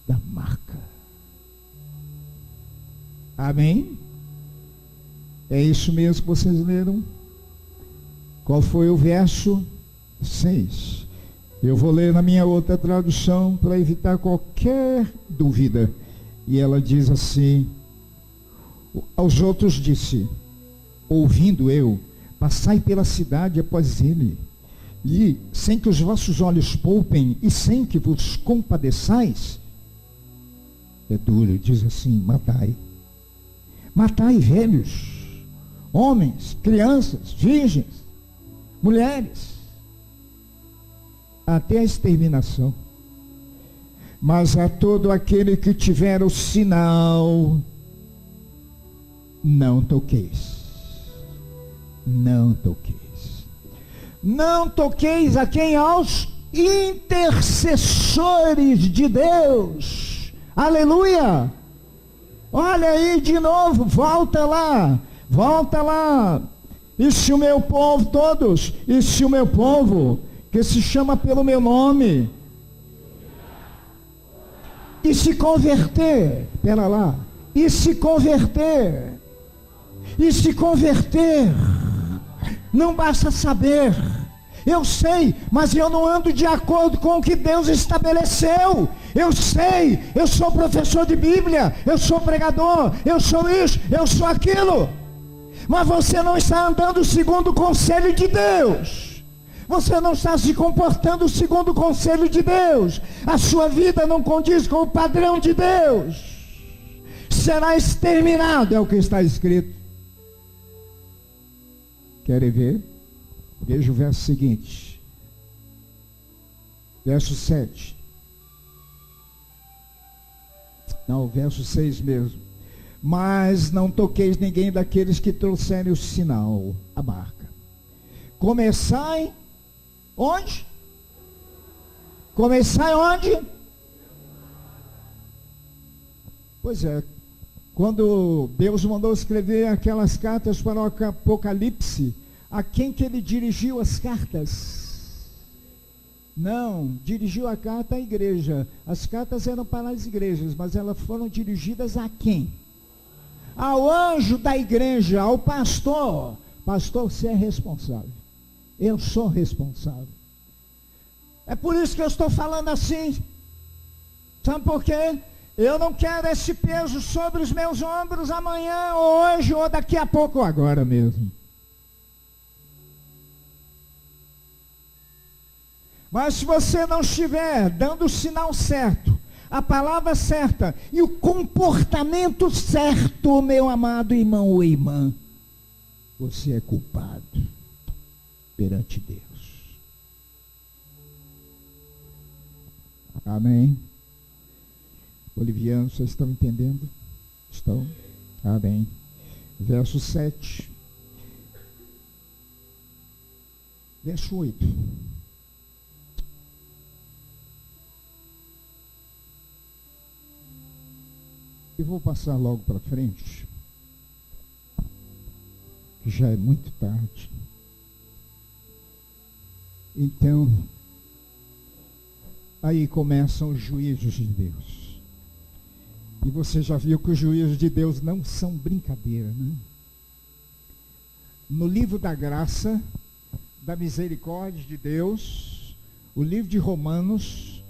da marca. Amém? É isso mesmo que vocês leram? Qual foi o verso 6? Eu vou ler na minha outra tradução para evitar qualquer dúvida. E ela diz assim: aos outros disse, ouvindo eu, passai pela cidade após ele, e sem que os vossos olhos poupem, e sem que vos compadeçais, é duro, diz assim: matai. Matai velhos, homens, crianças, virgens, mulheres, até a exterminação. Mas a todo aquele que tiver o sinal, não toqueis. Não toqueis. Não toqueis a quem? Aos intercessores de Deus. Aleluia! Olha aí de novo, volta lá. E se o meu povo, que se chama pelo meu nome, e se converter, não basta saber, eu sei, mas eu não ando de acordo com o que Deus estabeleceu. Eu sei, eu sou professor de Bíblia, eu sou pregador, eu sou isso, eu sou aquilo, mas você não está andando segundo o conselho de Deus. Você não está se comportando segundo o conselho de Deus. A sua vida não condiz com o padrão de Deus. Será exterminado, é o que está escrito. Querem ver? Veja o verso seguinte. Verso 7. Não, verso 6 mesmo. Mas não toqueis ninguém daqueles que trouxerem o sinal, a barca. Começai onde? Começai onde? Pois é, quando Deus mandou escrever aquelas cartas para o Apocalipse, a quem que ele dirigiu as cartas? Não, dirigiu a carta à igreja. As cartas eram para as igrejas, mas elas foram dirigidas a quem? Ao anjo da igreja, ao pastor. Pastor, você é responsável. Eu sou responsável. É por isso que eu estou falando assim. Sabe por quê? Eu não quero esse peso sobre os meus ombros amanhã, ou hoje, ou daqui a pouco, ou agora mesmo. Mas se você não estiver dando o sinal certo, a palavra certa e o comportamento certo, meu amado irmão ou irmã, você é culpado perante Deus. Amém? Bolivianos, vocês estão entendendo? Estão? Amém. Verso 7. Verso 8. Eu vou passar logo para frente, que já é muito tarde. Então, aí começam os juízos de Deus. E você já viu que os juízos de Deus não são brincadeira, né? No livro da graça, da misericórdia de Deus, o livro de Romanos,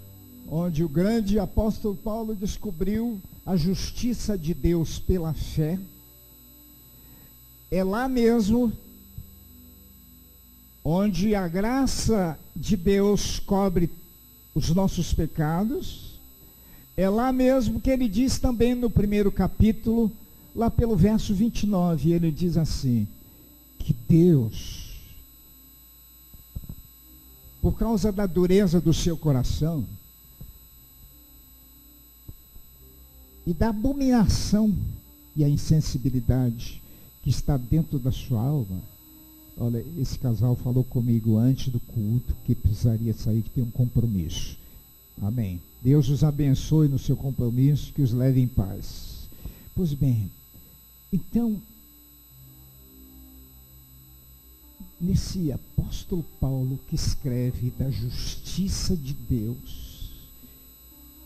onde o grande apóstolo Paulo descobriu a justiça de Deus pela fé, é lá mesmo onde a graça de Deus cobre os nossos pecados. É lá mesmo que ele diz também no primeiro capítulo, lá pelo verso 29, ele diz assim, que Deus, por causa da dureza do seu coração, e da abominação e a insensibilidade que está dentro da sua alma. Olha, esse casal falou comigo antes do culto que precisaria sair, que tem um compromisso. Amém. Deus os abençoe no seu compromisso, que os leve em paz. Pois bem, então, nesse apóstolo Paulo que escreve da justiça de Deus,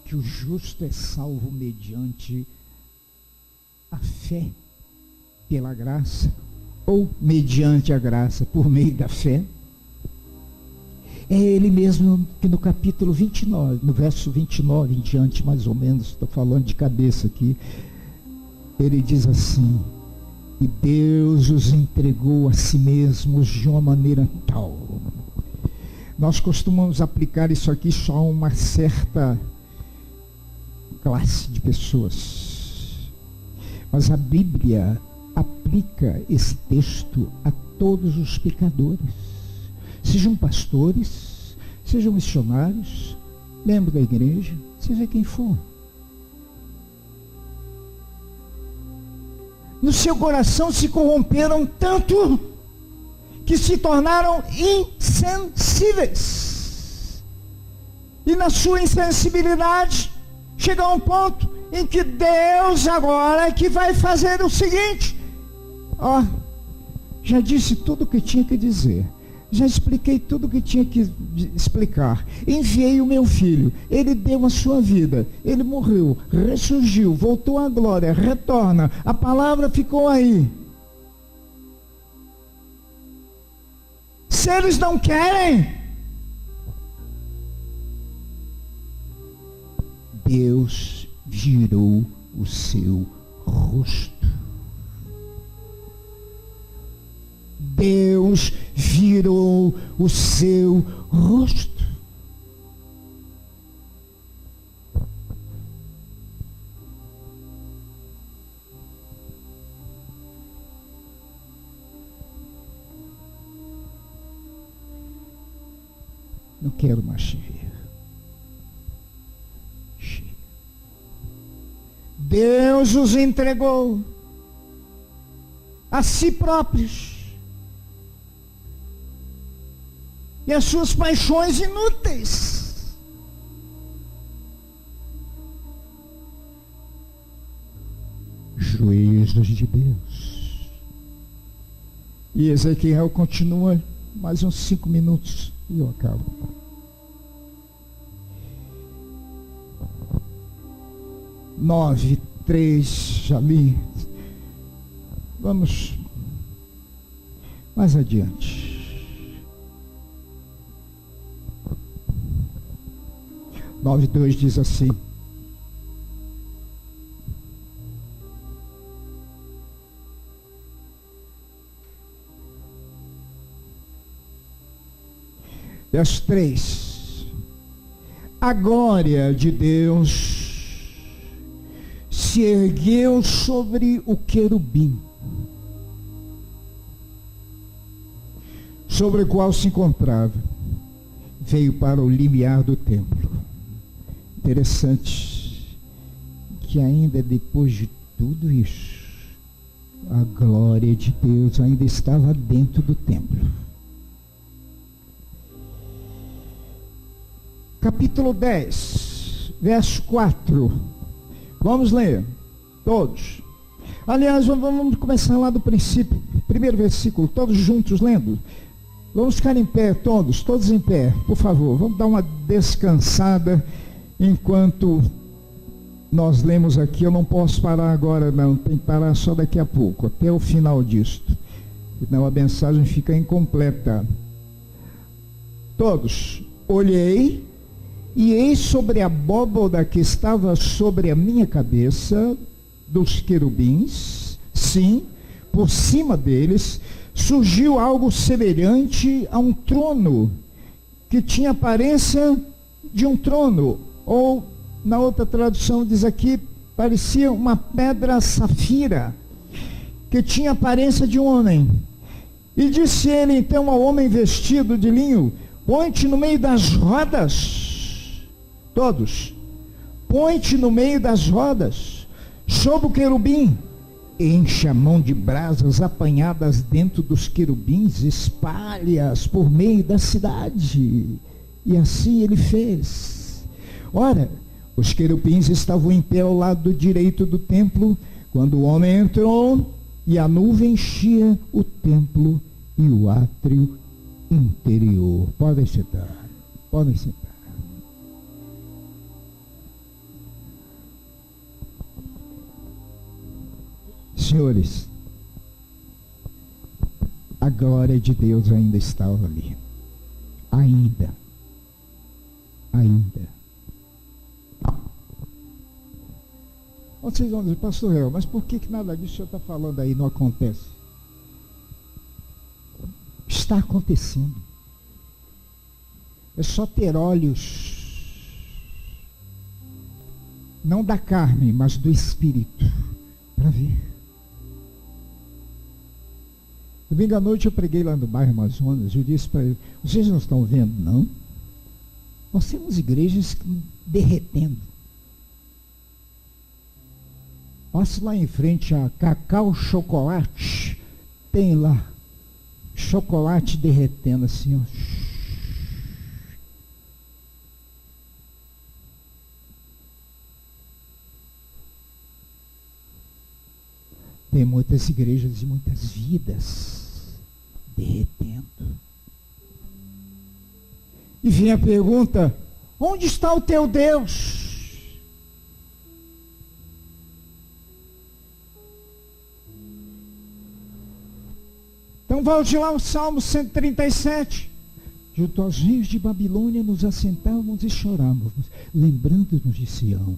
que o justo é salvo mediante a fé pela graça, ou mediante a graça por meio da fé. É ele mesmo que no capítulo 29, no verso 29 em diante, mais ou menos, estou falando de cabeça aqui, ele diz assim, e Deus os entregou a si mesmos de uma maneira tal. Nós costumamos aplicar isso aqui só a uma certa classe de pessoas, mas a Bíblia aplica esse texto a todos os pecadores, sejam pastores, sejam missionários, membro da igreja, seja quem for. No seu coração se corromperam tanto que se tornaram insensíveis. E na sua insensibilidade, chega a um ponto em que Deus agora é que vai fazer o seguinte: ó, já disse tudo o que tinha que dizer, já expliquei tudo o que tinha que explicar, enviei o meu filho, ele deu a sua vida, ele morreu, ressurgiu, voltou à glória, retorna, a palavra ficou aí. Se eles não querem, Deus virou o seu rosto. Deus virou o seu rosto. Não quero mais te ver. Deus os entregou a si próprios e as suas paixões inúteis. Juízos de Deus. E Ezequiel continua mais uns 5 minutos e eu acabo. 9:3, já li. Vamos mais adiante. 9:2 diz assim: verso 3: a glória de Deus se ergueu sobre o querubim, sobre o qual se encontrava, veio para o limiar do templo. Interessante que ainda depois de tudo isso, a glória de Deus ainda estava dentro do templo. Capítulo 10, verso 4. Vamos ler, todos. Aliás, vamos começar lá do princípio, primeiro versículo, todos juntos lendo. Vamos ficar em pé, todos em pé, por favor. Vamos dar uma descansada enquanto nós lemos aqui. Eu não posso parar agora, não. Tem que parar só daqui a pouco, até o final disto. Senão a mensagem fica incompleta. Todos. Olhei, e eis sobre a abóbada que estava sobre a minha cabeça, dos querubins, sim, por cima deles, surgiu algo semelhante a um trono, que tinha aparência de um trono, ou, na outra tradução diz aqui, parecia uma pedra safira, que tinha aparência de um homem. E disse ele então ao homem vestido de linho: põe-te no meio das rodas. Todos, põe-te no meio das rodas, sob o querubim, enche a mão de brasas apanhadas dentro dos querubins, espalha-as por meio da cidade. E assim ele fez. Ora, os querubins estavam em pé ao lado direito do templo, quando o homem entrou, e a nuvem enchia o templo e o átrio interior. Podem sentar, podem sentar. Senhores, a glória de Deus ainda estava ali. Ainda. Vocês vão dizer: pastor Real, mas por que nada disso que o senhor está falando aí não acontece? Está acontecendo. É só ter olhos, não da carne, mas do Espírito, para ver. Domingo à noite eu preguei lá no bairro Amazonas. Eu disse para eles: vocês não estão vendo, não? Nós temos igrejas derretendo. Passa lá em frente a Cacau Chocolate, tem lá chocolate derretendo assim, ó. Tem muitas igrejas e muitas vidas derretendo. E vem a pergunta: onde está o teu Deus? Então volte lá ao Salmo 137. Junto aos rios de Babilônia nos assentávamos e chorávamos, lembrando-nos de Sião.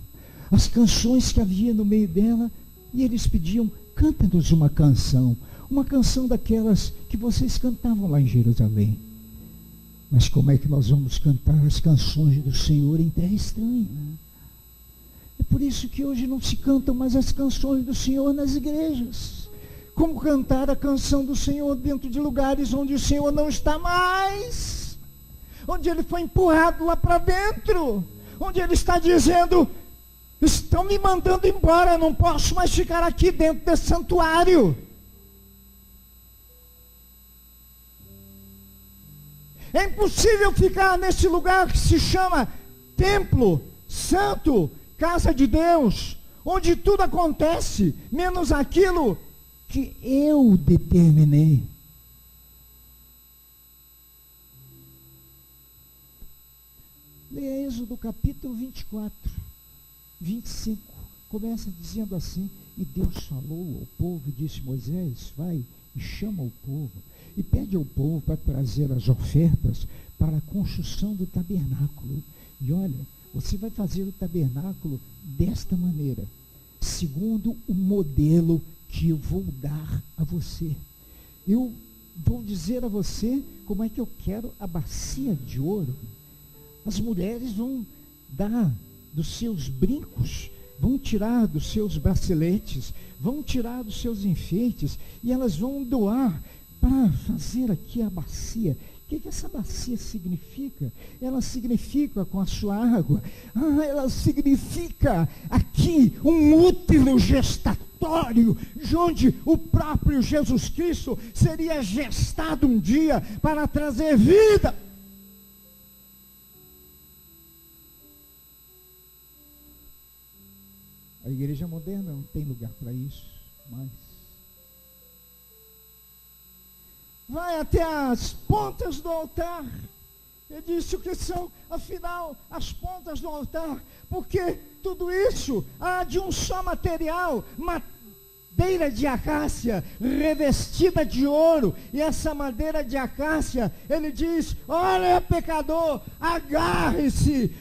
As canções que havia no meio dela, e eles pediam: canta-nos uma canção daquelas que vocês cantavam lá em Jerusalém. Mas como é que nós vamos cantar as canções do Senhor em terra estranha? É por isso que hoje não se cantam mais as canções do Senhor nas igrejas. Como cantar a canção do Senhor dentro de lugares onde o Senhor não está mais? Onde Ele foi empurrado lá para dentro? Onde Ele está dizendo: estão me mandando embora, não posso mais ficar aqui dentro desse santuário. É impossível ficar nesse lugar que se chama templo, santo, casa de Deus, onde tudo acontece, menos aquilo que eu determinei. Leia Êxodo capítulo 24, 25, começa dizendo assim: e Deus falou ao povo e disse: Moisés, vai e chama o povo, e pede ao povo para trazer as ofertas para a construção do tabernáculo. E olha, você vai fazer o tabernáculo desta maneira, segundo o modelo que eu vou dar a você. Eu vou dizer a você como é que eu quero a bacia de ouro. As mulheres vão dar dos seus brincos, vão tirar dos seus braceletes, vão tirar dos seus enfeites, e elas vão doar para fazer aqui a bacia. O que essa bacia significa? Ela significa com a sua água, ela significa aqui um útero gestatório, onde o próprio Jesus Cristo seria gestado um dia para trazer vida. A igreja moderna não tem lugar para isso, mas vai até as pontas do altar. Ele disse o que são, afinal, as pontas do altar, porque tudo isso há de um só material, madeira de acácia revestida de ouro. E essa madeira de acácia, ele diz: olha, pecador, agarre-se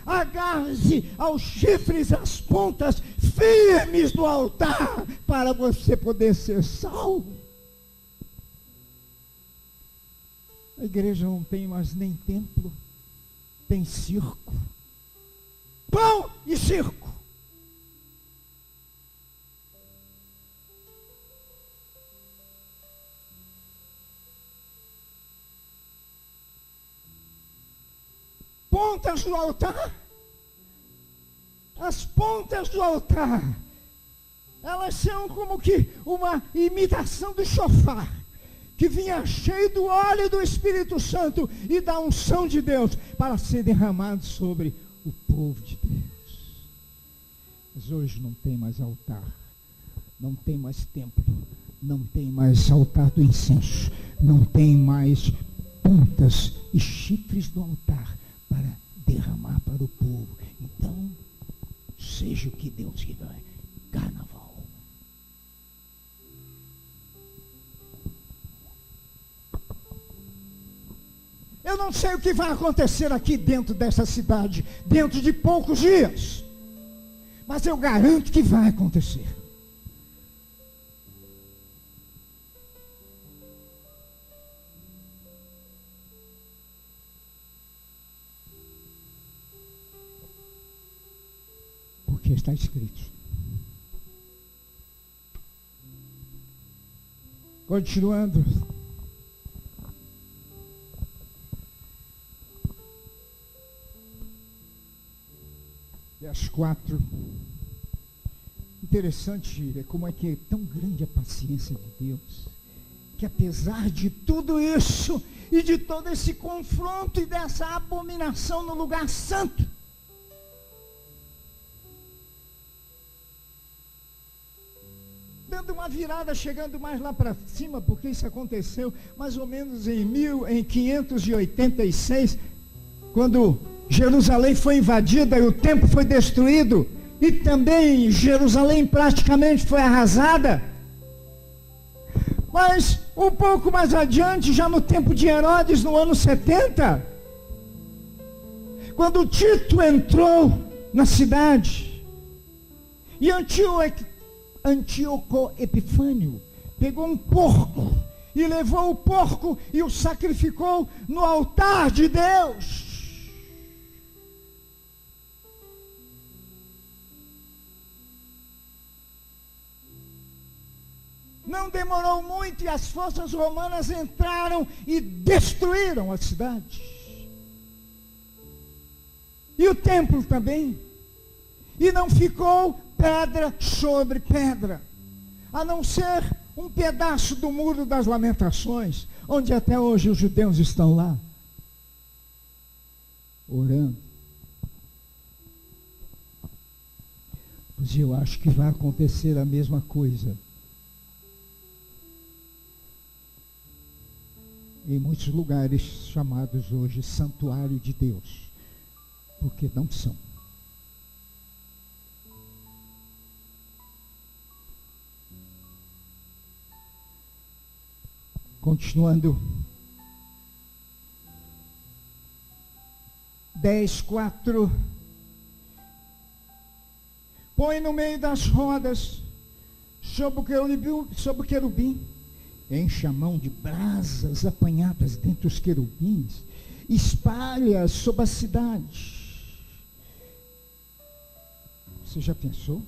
aos chifres, às pontas firmes do altar, para você poder ser salvo. A igreja não tem mais nem templo, tem circo, pão e circo. Pontas do altar, as pontas do altar, elas são como que uma imitação do chofar, que vinha cheio do óleo do Espírito Santo e da unção de Deus, para ser derramado sobre o povo de Deus. Mas hoje não tem mais altar, não tem mais templo, não tem mais altar do incenso, não tem mais pontas e chifres do altar para derramar para o povo. Então, seja o que Deus quiser. Carnaval. Eu não sei o que vai acontecer aqui dentro dessa cidade, dentro de poucos dias, mas eu garanto que vai acontecer. Porque está escrito. Continuando. Verso 4. Interessante é como é que é tão grande a paciência de Deus. que apesar de tudo isso, e de todo esse confronto e dessa abominação no lugar santo, dando uma virada, chegando mais lá para cima, porque isso aconteceu mais ou menos em 586, quando Jerusalém foi invadida e o templo foi destruído, e também Jerusalém praticamente foi arrasada. Mas um pouco mais adiante, já no tempo de Herodes, no ano 70, quando Tito entrou na cidade, e Antíoco Epifânio pegou um porco e levou o porco e o sacrificou no altar de Deus. Não demorou muito e as forças romanas entraram e destruíram a cidade. E o templo também. E não ficou pedra sobre pedra, a não ser um pedaço do Muro das Lamentações, onde até hoje os judeus estão lá, orando. Pois eu acho que vai acontecer a mesma coisa em muitos lugares chamados hoje Santuário de Deus, porque não são. Continuando, 10:4, põe no meio das rodas, sobre o querubim, enche a mão de brasas apanhadas dentre os querubins, espalha sobre a cidade. Você já pensou?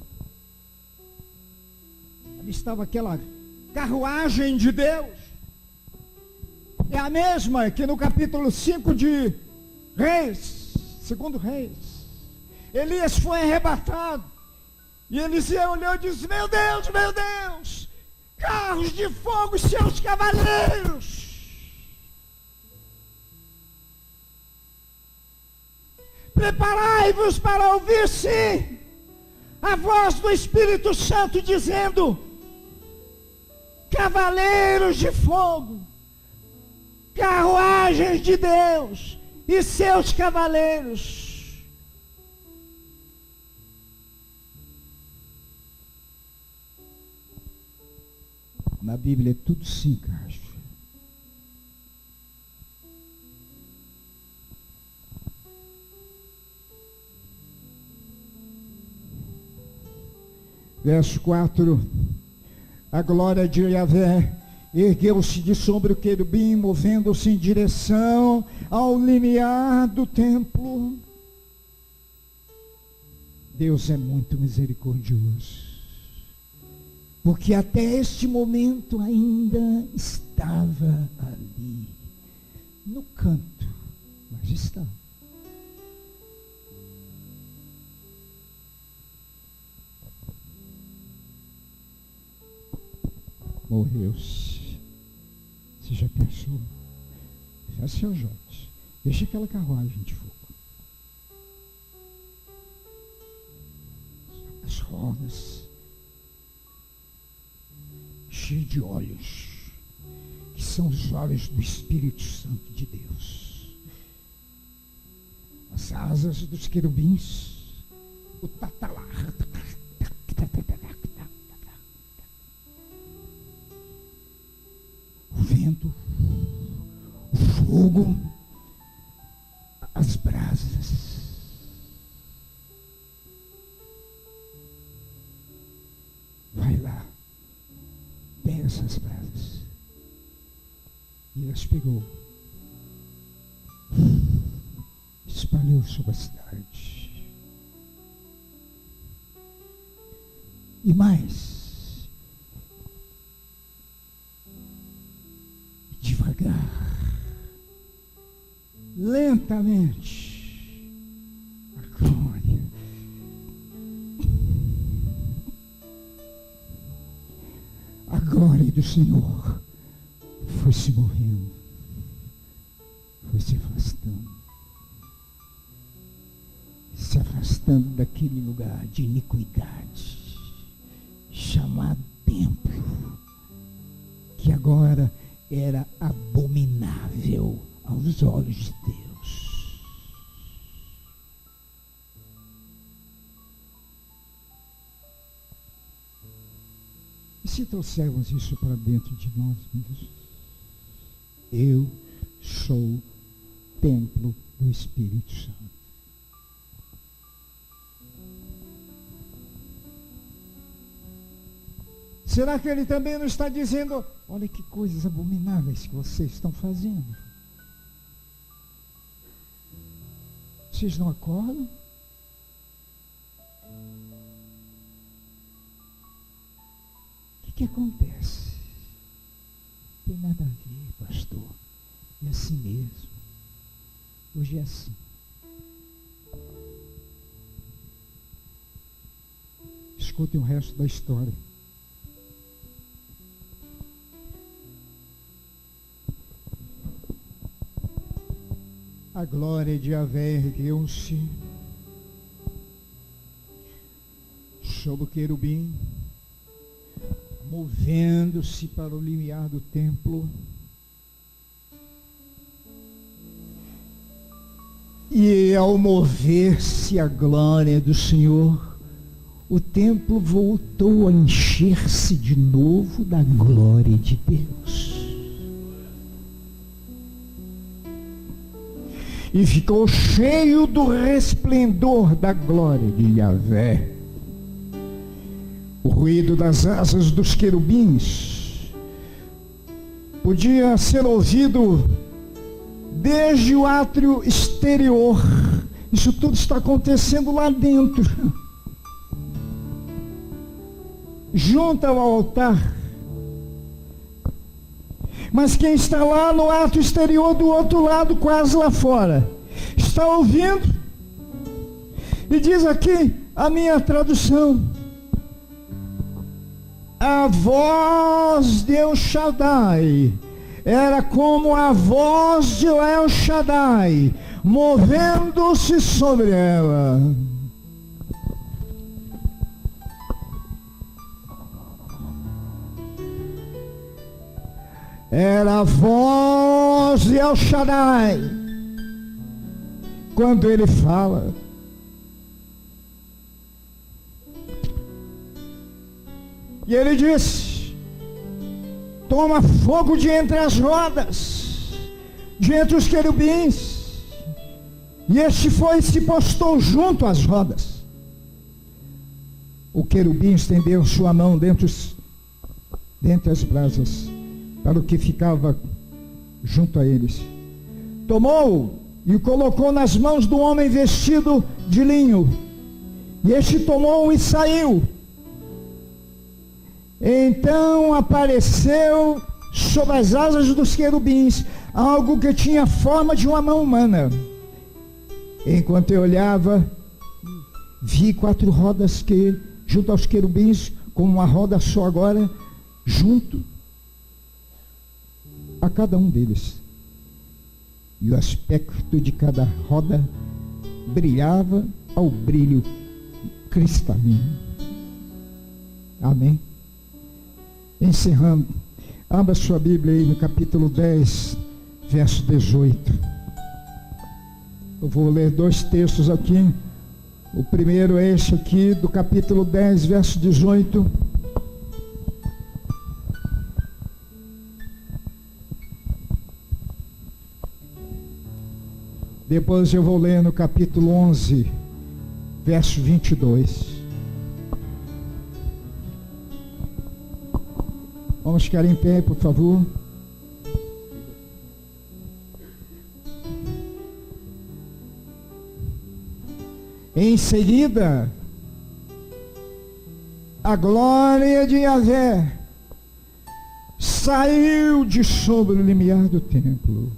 Ali estava aquela carruagem de Deus. É a mesma que no capítulo 5 de Reis, segundo Reis. Elias foi arrebatado. E Eliseu olhou e disse: meu Deus, carros de fogo e seus cavaleiros. Preparai-vos para ouvir, sim, a voz do Espírito Santo dizendo: cavaleiros de fogo, carruagens de Deus e seus cavaleiros. Na Bíblia é tudo se encaixa. Verso 4: a glória de Yahvé ergueu-se de sobre o querubim, movendo-se em direção ao limiar do templo. Deus é muito misericordioso, porque até este momento ainda estava ali, no canto, mas estava. Morreu-se. Você já pensou? Feche seus olhos. Deixa aquela carruagem de fogo. As rodas cheias de olhos, que são os olhos do Espírito Santo de Deus. As asas dos querubins, o tatalar, o vento, o fogo, as brasas. Vai lá, pega essas brasas. E elas pegou, espalhou sobre a cidade. E mais, devagar, lentamente, a glória, a glória do Senhor foi se movendo, foi se afastando daquele lugar de iniquidade, chamado templo, que agora era abominável aos olhos de Deus. E se trouxermos isso para dentro de nós mesmos? Eu sou templo do Espírito Santo. Será que ele também não está dizendo: olha que coisas abomináveis que vocês estão fazendo? Vocês não acordam? O que acontece? Não tem nada a ver, pastor. É assim mesmo. Hoje é assim. Escutem o resto da história. A glória de Yahvé ergueu-se sobre o querubim, movendo-se para o limiar do templo. E ao mover-se a glória do Senhor, o templo voltou a encher-se de novo da glória de Deus. E ficou cheio do resplendor da glória de Yahvé. O ruído das asas dos querubins podia ser ouvido desde o átrio exterior. Isso tudo está acontecendo lá dentro, junto ao altar. Mas quem está lá no átrio exterior, do outro lado, quase lá fora, está ouvindo. E diz aqui a minha tradução: a voz de El Shaddai era como a voz de El Shaddai, movendo-se sobre ela. Era a voz de El Shaddai quando ele fala. E ele disse: toma fogo de entre as rodas, de entre os querubins. E este foi e se postou junto às rodas. O querubim estendeu sua mão dentre as brasas, para o que ficava junto a eles. Tomou e o colocou nas mãos do homem vestido de linho. E este tomou e saiu. Então apareceu sobre as asas dos querubins algo que tinha forma de uma mão humana. Enquanto eu olhava, vi 4 rodas que, junto aos querubins, com uma roda só agora, junto a cada um deles. E o aspecto de cada roda brilhava ao brilho cristalino. Amém? Encerrando, abra sua Bíblia aí no capítulo 10, verso 18. Eu vou ler 2 textos aqui. O primeiro é este aqui, do capítulo 10, verso 18. Depois eu vou ler no capítulo 11, verso 22. Vamos ficar em pé, por favor. Em seguida, a glória de Yahvé saiu de sobre o limiar do templo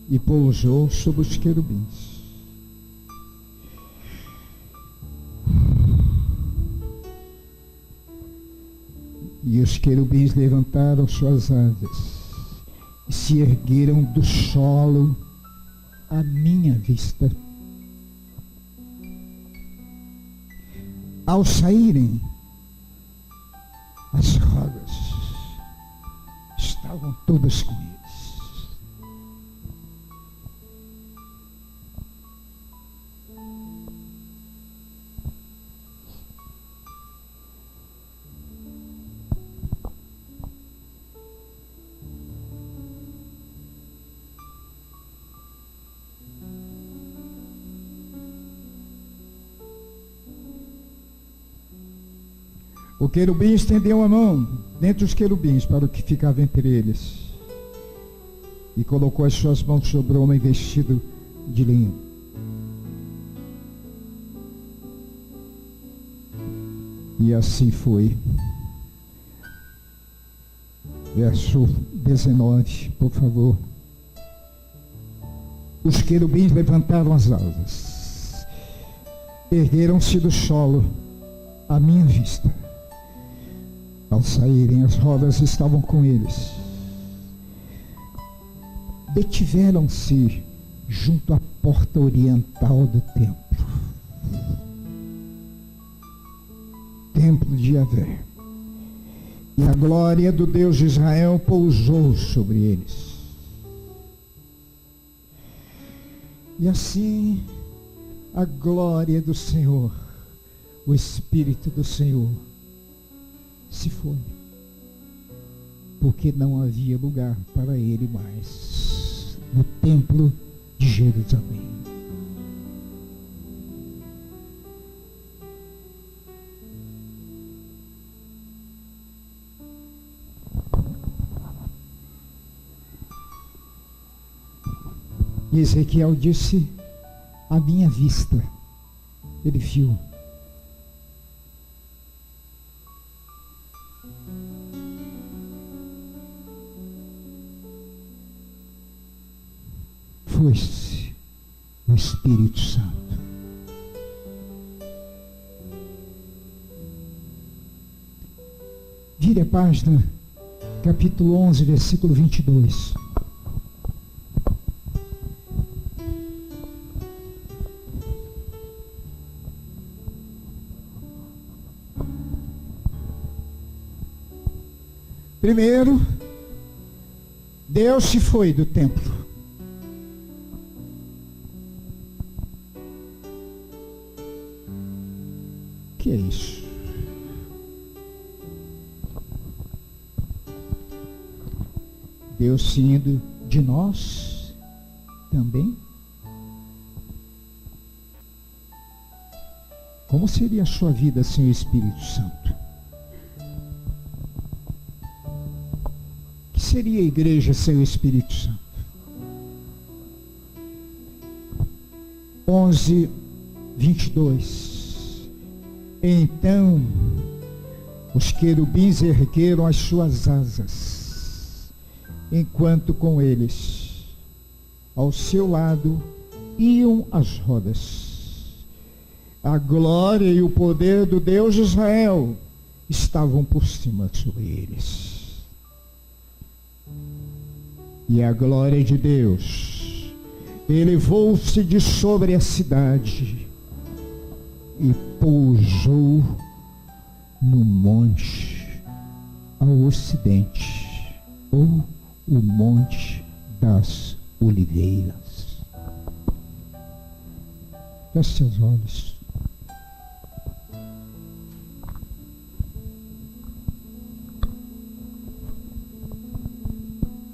e pousou sobre os querubins. E os querubins levantaram suas asas e se ergueram do solo à minha vista. Ao saírem, as rodas estavam todas com eles. O querubim estendeu a mão dentre os querubins para o que ficava entre eles e colocou as suas mãos sobre o homem vestido de linho. E assim foi. Verso 19, por favor. Os querubins levantaram as asas, ergueram-se do solo à minha vista. Ao saírem, as rodas estavam com eles. Detiveram-se junto à porta oriental do templo. Templo de Yahvé. E a glória do Deus de Israel pousou sobre eles. E assim, a glória do Senhor, o Espírito do Senhor, se foi, porque não havia lugar para ele mais no templo de Jerusalém. E Ezequiel disse: à minha vista, ele viu foi-se o Espírito Santo. Vire a página, capítulo 11, versículo 22. Primeiro, Deus se foi do templo. O que é isso? Deus se indo de nós também? Como seria a sua vida sem o Espírito Santo? O que seria a igreja sem o Espírito Santo? 11, 22. Então os querubins ergueram as suas asas, enquanto com eles, ao seu lado, iam as rodas. A glória e o poder do Deus de Israel estavam por cima sobre eles. E a glória de Deus elevou-se de sobre a cidade e pousou no monte ao ocidente, ou o Monte das Oliveiras. Feche seus olhos.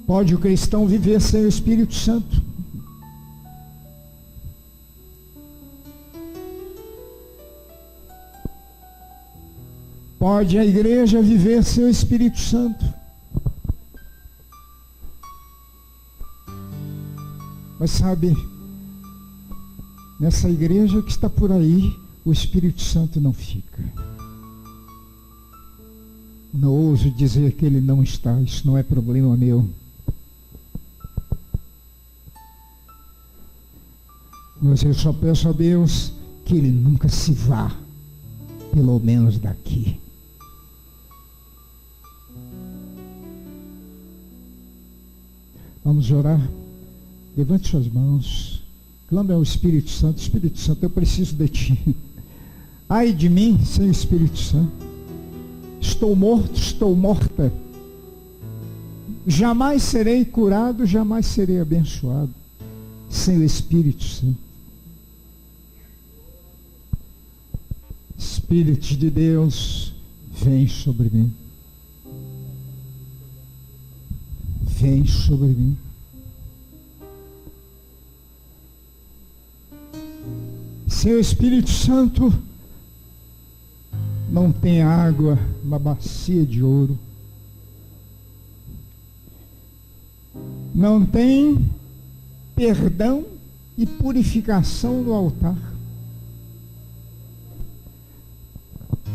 Pode o cristão viver sem o Espírito Santo? Pode a igreja viver sem o Espírito Santo? Mas sabe, nessa igreja que está por aí, o Espírito Santo não fica. Não ouso dizer que ele não está, isso não é problema meu. Mas eu só peço a Deus que ele nunca se vá, pelo menos daqui. Vamos orar. Levante suas mãos. Clame ao Espírito Santo. Espírito Santo, eu preciso de Ti. Ai de mim sem o Espírito Santo. Estou morto, estou morta. Jamais serei curado, jamais serei abençoado sem o Espírito Santo. Espírito de Deus, vem sobre mim. Vem sobre mim. Seu Espírito Santo, não tem água, uma bacia de ouro. Não tem perdão e purificação no altar.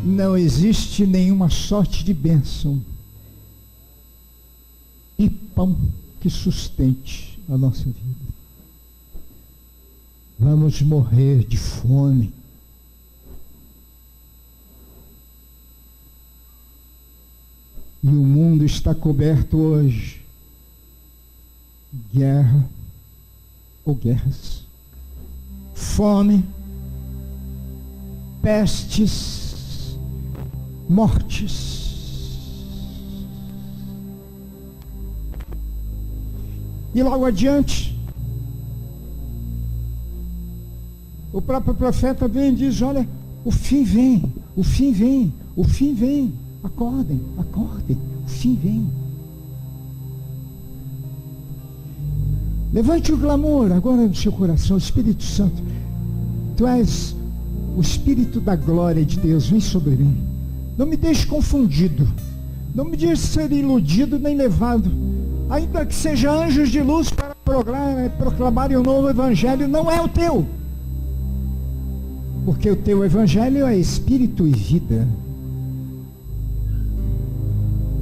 Não existe nenhuma sorte de bênção e pão que sustente a nossa vida. Vamos morrer de fome. E o mundo está coberto hoje de guerra ou guerras, fome, pestes, mortes. E logo adiante, o próprio profeta vem e diz: olha, o fim vem, o fim vem, o fim vem. Acordem, acordem, o fim vem. Levante o clamor agora no seu coração. Espírito Santo, Tu és o Espírito da glória de Deus, vem sobre mim. Não me deixe confundido, não me deixe ser iludido nem levado, ainda que seja anjos de luz para proclamarem um novo evangelho. Não é o Teu, porque o Teu evangelho é Espírito e vida.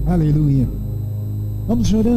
Aleluia. Vamos orando.